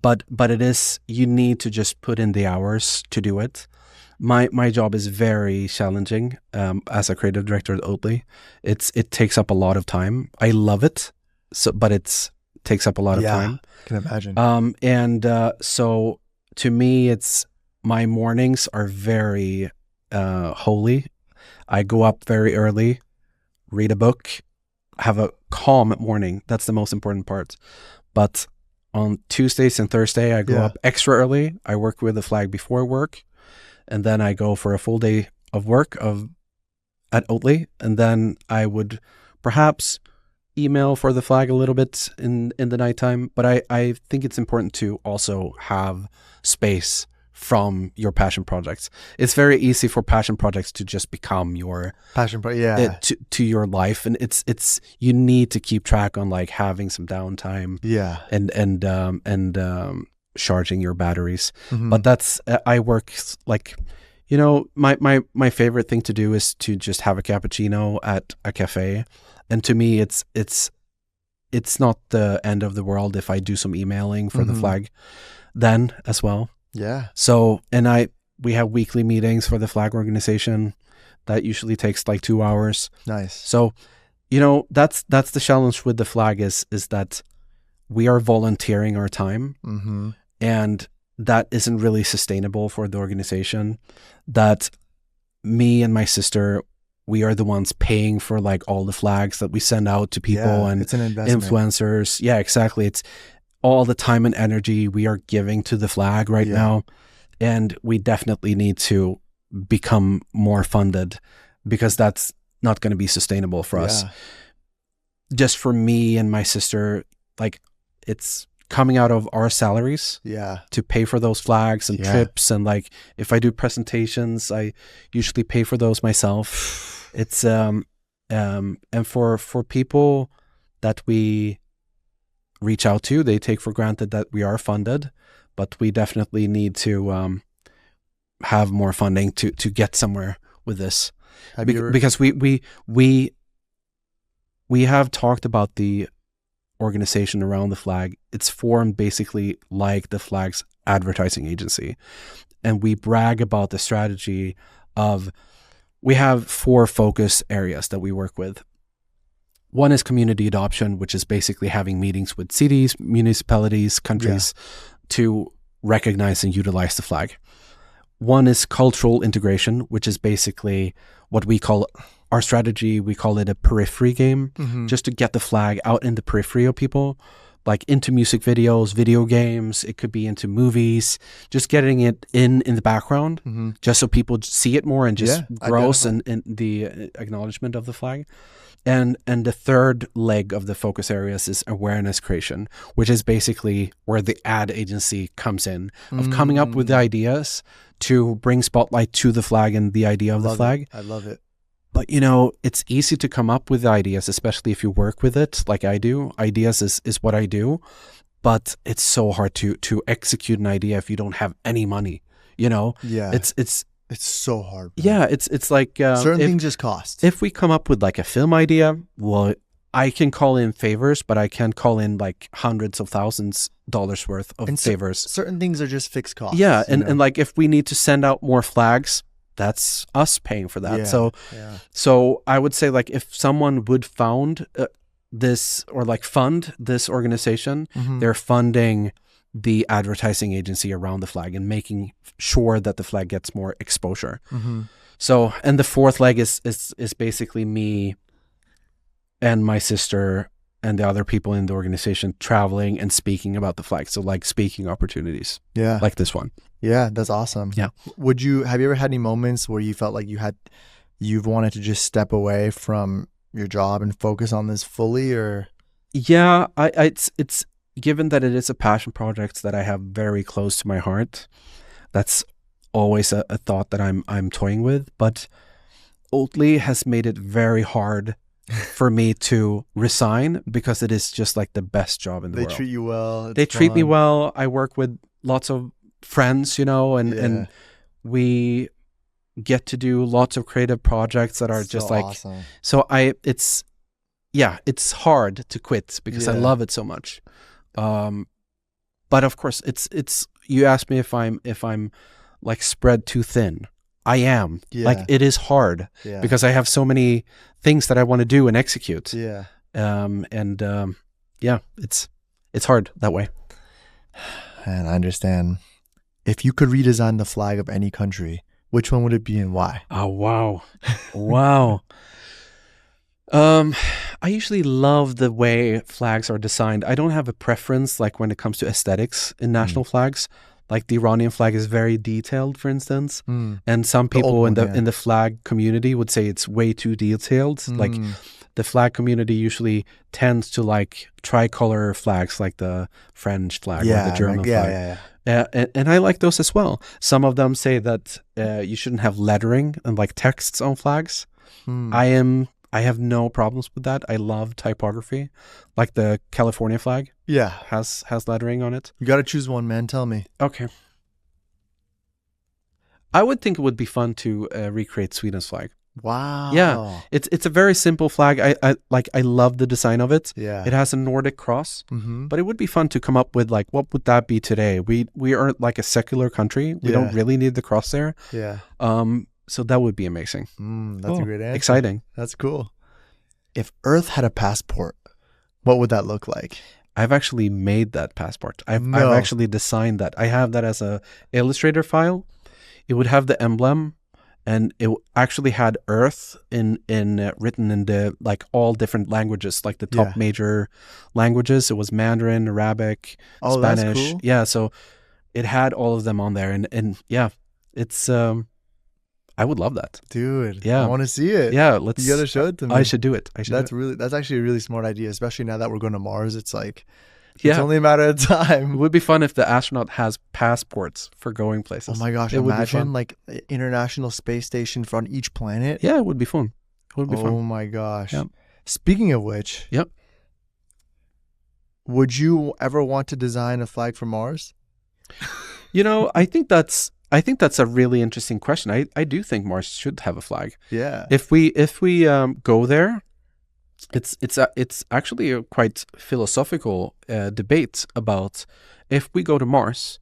but it is, you need to just put in the hours to do it. My job is very challenging as a creative director at Oatly. It takes up a lot of time. I love it, but it takes up a lot of time. I can imagine. So to me, it's my mornings are very holy. I go up very early, read a book, have a calm morning. That's the most important part. But on Tuesdays and Thursday, I go up extra early. I work with the flag before work, and then I go for a full day of work at Oatly, and then I would perhaps email for the flag a little bit in the nighttime. But I think it's important to also have space from your passion projects. It's very easy for passion projects to just become your passion project, to your life, and it's you need to keep track on like having some downtime, and charging your batteries. But that's I work like, you know, my favorite thing to do is to just have a cappuccino at a cafe, and to me it's not the end of the world if I do some emailing for the flag then as well. Yeah. So, and we have weekly meetings for the flag organization that usually takes like 2 hours. Nice. So, you know, that's the challenge with the flag is that we are volunteering our time, and that isn't really sustainable for the organization. That me and my sister, we are the ones paying for like all the flags that we send out to people and it's an investment. Influencers. Yeah, exactly. It's all the time and energy we are giving to the flag right now. And we definitely need to become more funded, because that's not going to be sustainable for us. Just for me and my sister, like it's coming out of our salaries to pay for those flags and trips. And like, if I do presentations, I usually pay for those myself. It's, and for people that we reach out to, they take for granted that we are funded, but we definitely need to have more funding to get somewhere with this. Because we have talked about the organization around the flag. It's formed basically like the flag's advertising agency, and we brag about the strategy of, we have 4 focus areas that we work with. One is community adoption, which is basically having meetings with cities, municipalities, countries to recognize and utilize the flag. One is cultural integration, which is basically what we call our strategy. We call it a periphery game, just to get the flag out in the periphery of people, like into music videos, video games. It could be into movies, just getting it in the background, just so people see it more and just grows in the acknowledgement of the flag. And the third leg of the focus areas is awareness creation, which is basically where the ad agency comes in, of coming up with the ideas to bring spotlight to the flag and the idea of the flag. I love it. But, you know, it's easy to come up with ideas, especially if you work with it like I do. Ideas is what I do. But it's so hard to execute an idea if you don't have any money, you know? Yeah. It's so hard. Bro. Yeah, it's like certain things just cost. If we come up with like a film idea, well, I can call in favors, but I can't call in like hundreds of thousands dollars worth of favors. Certain things are just fixed costs. Yeah, and like if we need to send out more flags, that's us paying for that. So I would say, like, if someone would found this or like fund this organization, they're funding the advertising agency around the flag and making sure that the flag gets more exposure. So, and the fourth leg is basically me and my sister and the other people in the organization traveling and speaking about the flag. So like speaking opportunities. Yeah. Like this one. Yeah, that's awesome. Yeah. Have you ever had any moments where you felt like you've wanted to just step away from your job and focus on this fully, or? Yeah, it's given that it is a passion project that I have very close to my heart. That's always a thought that I'm toying with, but Oatly has made it very hard for me to resign because it is just like the best job in the world. They treat you well. They treat me well. I work with lots of friends, and we get to do lots of creative projects that are just like awesome. So it's hard to quit because I love it so much. But of course it's you asked me if I'm like spread too thin. I am. Like it is hard because I have so many things that I want to do and execute. Yeah. It's hard that way. And I understand. If you could redesign the flag of any country, which one would it be and why? Oh, wow. Wow. I usually love the way flags are designed. I don't have a preference like when it comes to aesthetics in national flags. Like the Iranian flag is very detailed, for instance. And some people in the flag community would say it's way too detailed. Like the flag community usually tends to like tricolor flags like the French flag or the German flag. And I like those as well. Some of them say that you shouldn't have lettering and like texts on flags. I have no problems with that. I love typography. Like the California flag. Yeah. Has lettering on it. You got to choose one, man. Tell me. Okay. I would think it would be fun to recreate Sweden's flag. Wow. Yeah. It's a very simple flag. I love the design of it. Yeah. It has a Nordic cross. But it would be fun to come up with like, what would that be today? We are like a secular country. We don't really need the cross there. Yeah. So that would be amazing. That's a great answer. Exciting. That's cool. If Earth had a passport, what would that look like? I've actually made that passport. I've actually designed that. I have that as a Illustrator file. It would have the emblem, and it actually had Earth in written in the like all different languages, like the top major languages. It was Mandarin, Arabic, Spanish. That's cool. Yeah, so it had all of them on there, and yeah, it's I would love that, dude. Yeah, I want to see it. Yeah, you gotta show it to me. I should do it. That's actually a really smart idea, especially now that we're going to Mars. It's like it's only a matter of time. It would be fun if the astronaut has passports for going places. Oh my gosh! Imagine like International Space Station on each planet. Yeah, it would be fun. It would be fun. Oh my gosh! Yep. Speaking of which, would you ever want to design a flag for Mars? I think that's a really interesting question. I do think Mars should have a flag. Yeah. If we go there, it's actually a quite philosophical debate about if we go to Mars,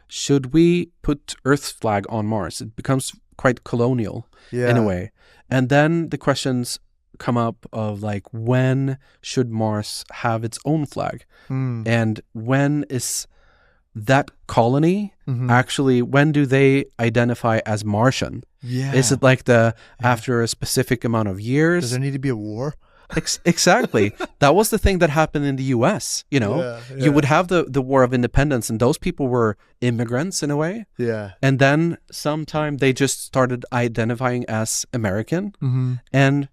should we put Earth's flag on Mars? It becomes quite colonial in a way. And then the questions come up of like, when should Mars have its own flag? And when is that colony actually, when do they identify as Martian? Is it like after a specific amount of years? Does there need to be a war? Exactly. That was the thing that happened in the US, You would have the War of Independence, and those people were immigrants in a way. Yeah. And then sometime they just started identifying as American. And,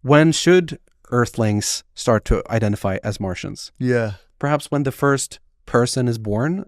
when should Earthlings start to identify as Martians? Yeah. Perhaps when the first person is born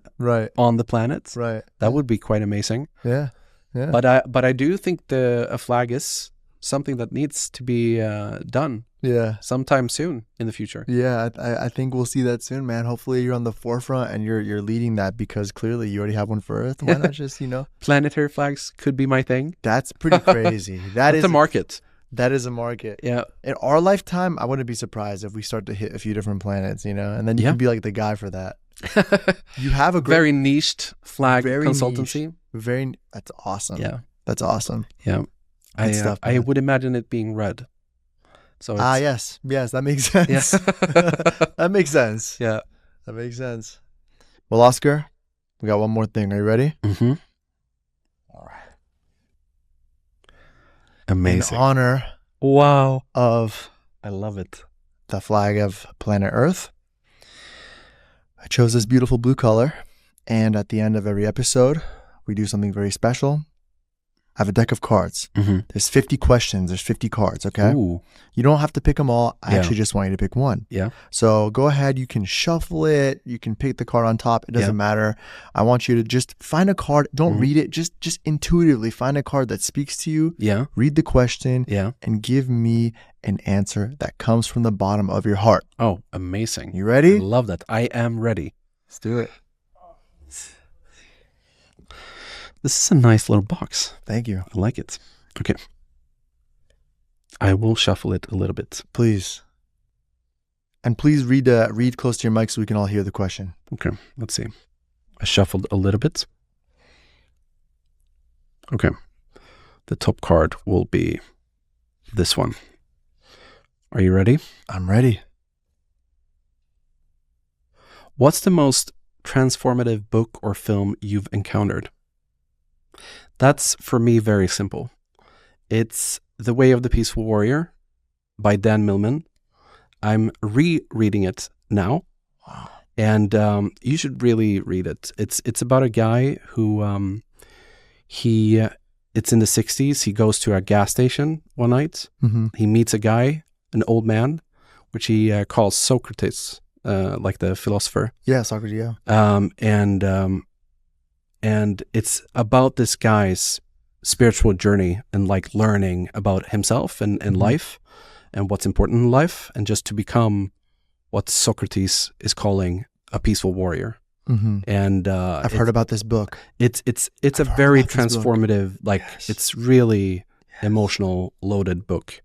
on the planet. Right. That would be quite amazing. Yeah. Yeah. But I do think a flag is something that needs to be done. Yeah. Sometime soon in the future. Yeah, I think we'll see that soon, man. Hopefully you're on the forefront and you're leading that, because clearly you already have one for Earth. Why not just, Planetary flags could be my thing. That's pretty crazy. That's a market. That is a market. Yeah. In our lifetime, I wouldn't be surprised if we start to hit a few different planets, and then you can be like the guy for that. You have a great, very niched flag consultancy. Niche. That's awesome. Yeah. That's awesome. Yeah. I would imagine it being red. So yes, that makes sense. Yeah. That makes sense. Yeah, that makes sense. Well, Oskar, we got one more thing. Are you ready? Mm-hmm. All right. Amazing. in honor Wow. of I love it. the flag of planet Earth. I chose this beautiful blue color, and at the end of every episode, we do something very special. I have a deck of cards. Mm-hmm. There's 50 questions. There's 50 cards, okay? Ooh. You don't have to pick them all. I Yeah. actually just want you to pick one. Yeah. So go ahead. You can shuffle it. You can pick the card on top. It doesn't matter. I want you to just find a card. Don't read it. Just intuitively find a card that speaks to you. Yeah. Read the question. Yeah. And give me an answer that comes from the bottom of your heart. Oh, amazing. You ready? I love that. I am ready. Let's do it. This is a nice little box. Thank you. I like it. Okay. I will shuffle it a little bit. Please. And please read close to your mic so we can all hear the question. Okay, let's see. I shuffled a little bit. Okay. The top card will be this one. Are you ready? I'm ready. What's the most transformative book or film you've encountered? That's, for me, very simple. It's The Way of the Peaceful Warrior by Dan Millman. I'm rereading it now. Wow. And you should really read it. It's about a guy who it's in the 60s. He goes to a gas station one night. Mm-hmm. He meets a guy, an old man, which he calls Socrates, like the philosopher. Yeah, Socrates, yeah. And it's about this guy's spiritual journey and like learning about himself and life and what's important in life, and just to become what Socrates is calling a peaceful warrior. Mm-hmm. And I've heard about this book. It's a very transformative, like it's really emotional, loaded book.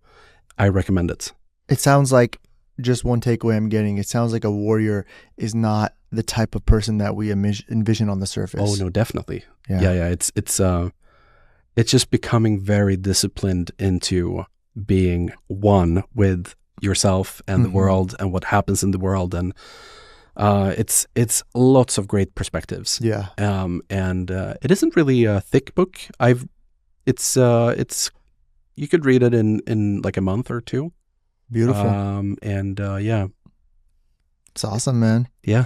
I recommend it. It sounds like, just one takeaway I'm getting, it sounds like a warrior is not the type of person that we envision on the surface. Oh no, definitely. Yeah. It's just becoming very disciplined into being one with yourself and the world and what happens in the world, and it's lots of great perspectives. Yeah. And it isn't really a thick book. It's you could read it in like a month or two. Beautiful. Yeah. It's awesome, man. Yeah.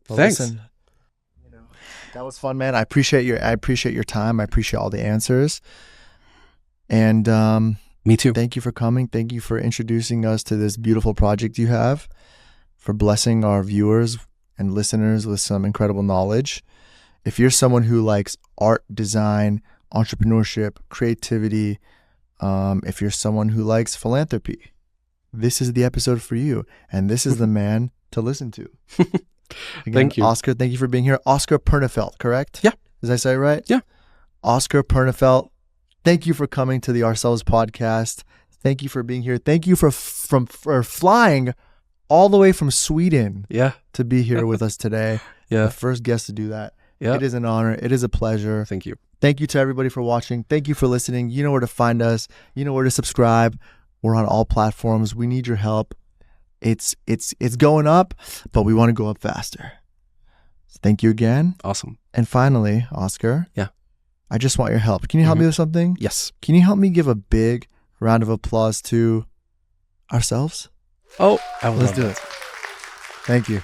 Well, Thanks. Listen, that was fun, man. I appreciate your time. I appreciate all the answers. And me too. Thank you for coming. Thank you for introducing us to this beautiful project you have, for blessing our viewers and listeners with some incredible knowledge. If you're someone who likes art, design, entrepreneurship, creativity, if you're someone who likes philanthropy, this is the episode for you. And this is the man to listen to. Again, thank you. Oskar, thank you for being here. Oskar Pernefeldt, correct? Yeah. Did I say it right? Yeah. Oskar Pernefeldt, thank you for coming to the Ourselves podcast. Thank you for being here. Thank you for flying all the way from Sweden to be here with us today. Yeah. The first guest to do that. Yeah. It is an honor. It is a pleasure. Thank you. Thank you to everybody for watching. Thank you for listening. You know where to find us. You know where to subscribe. We're on all platforms. We need your help. It's going up, but we want to go up faster. So thank you again. Awesome. And finally, Oskar. Yeah. I just want your help. Can you help me with something? Yes. Can you help me give a big round of applause to ourselves? Oh, I will. Let's do it. Thank you.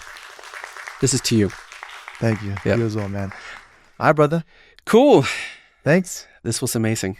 This is to you. Thank you. Yep. You as well, man. All right, brother. Cool. Thanks. This was amazing.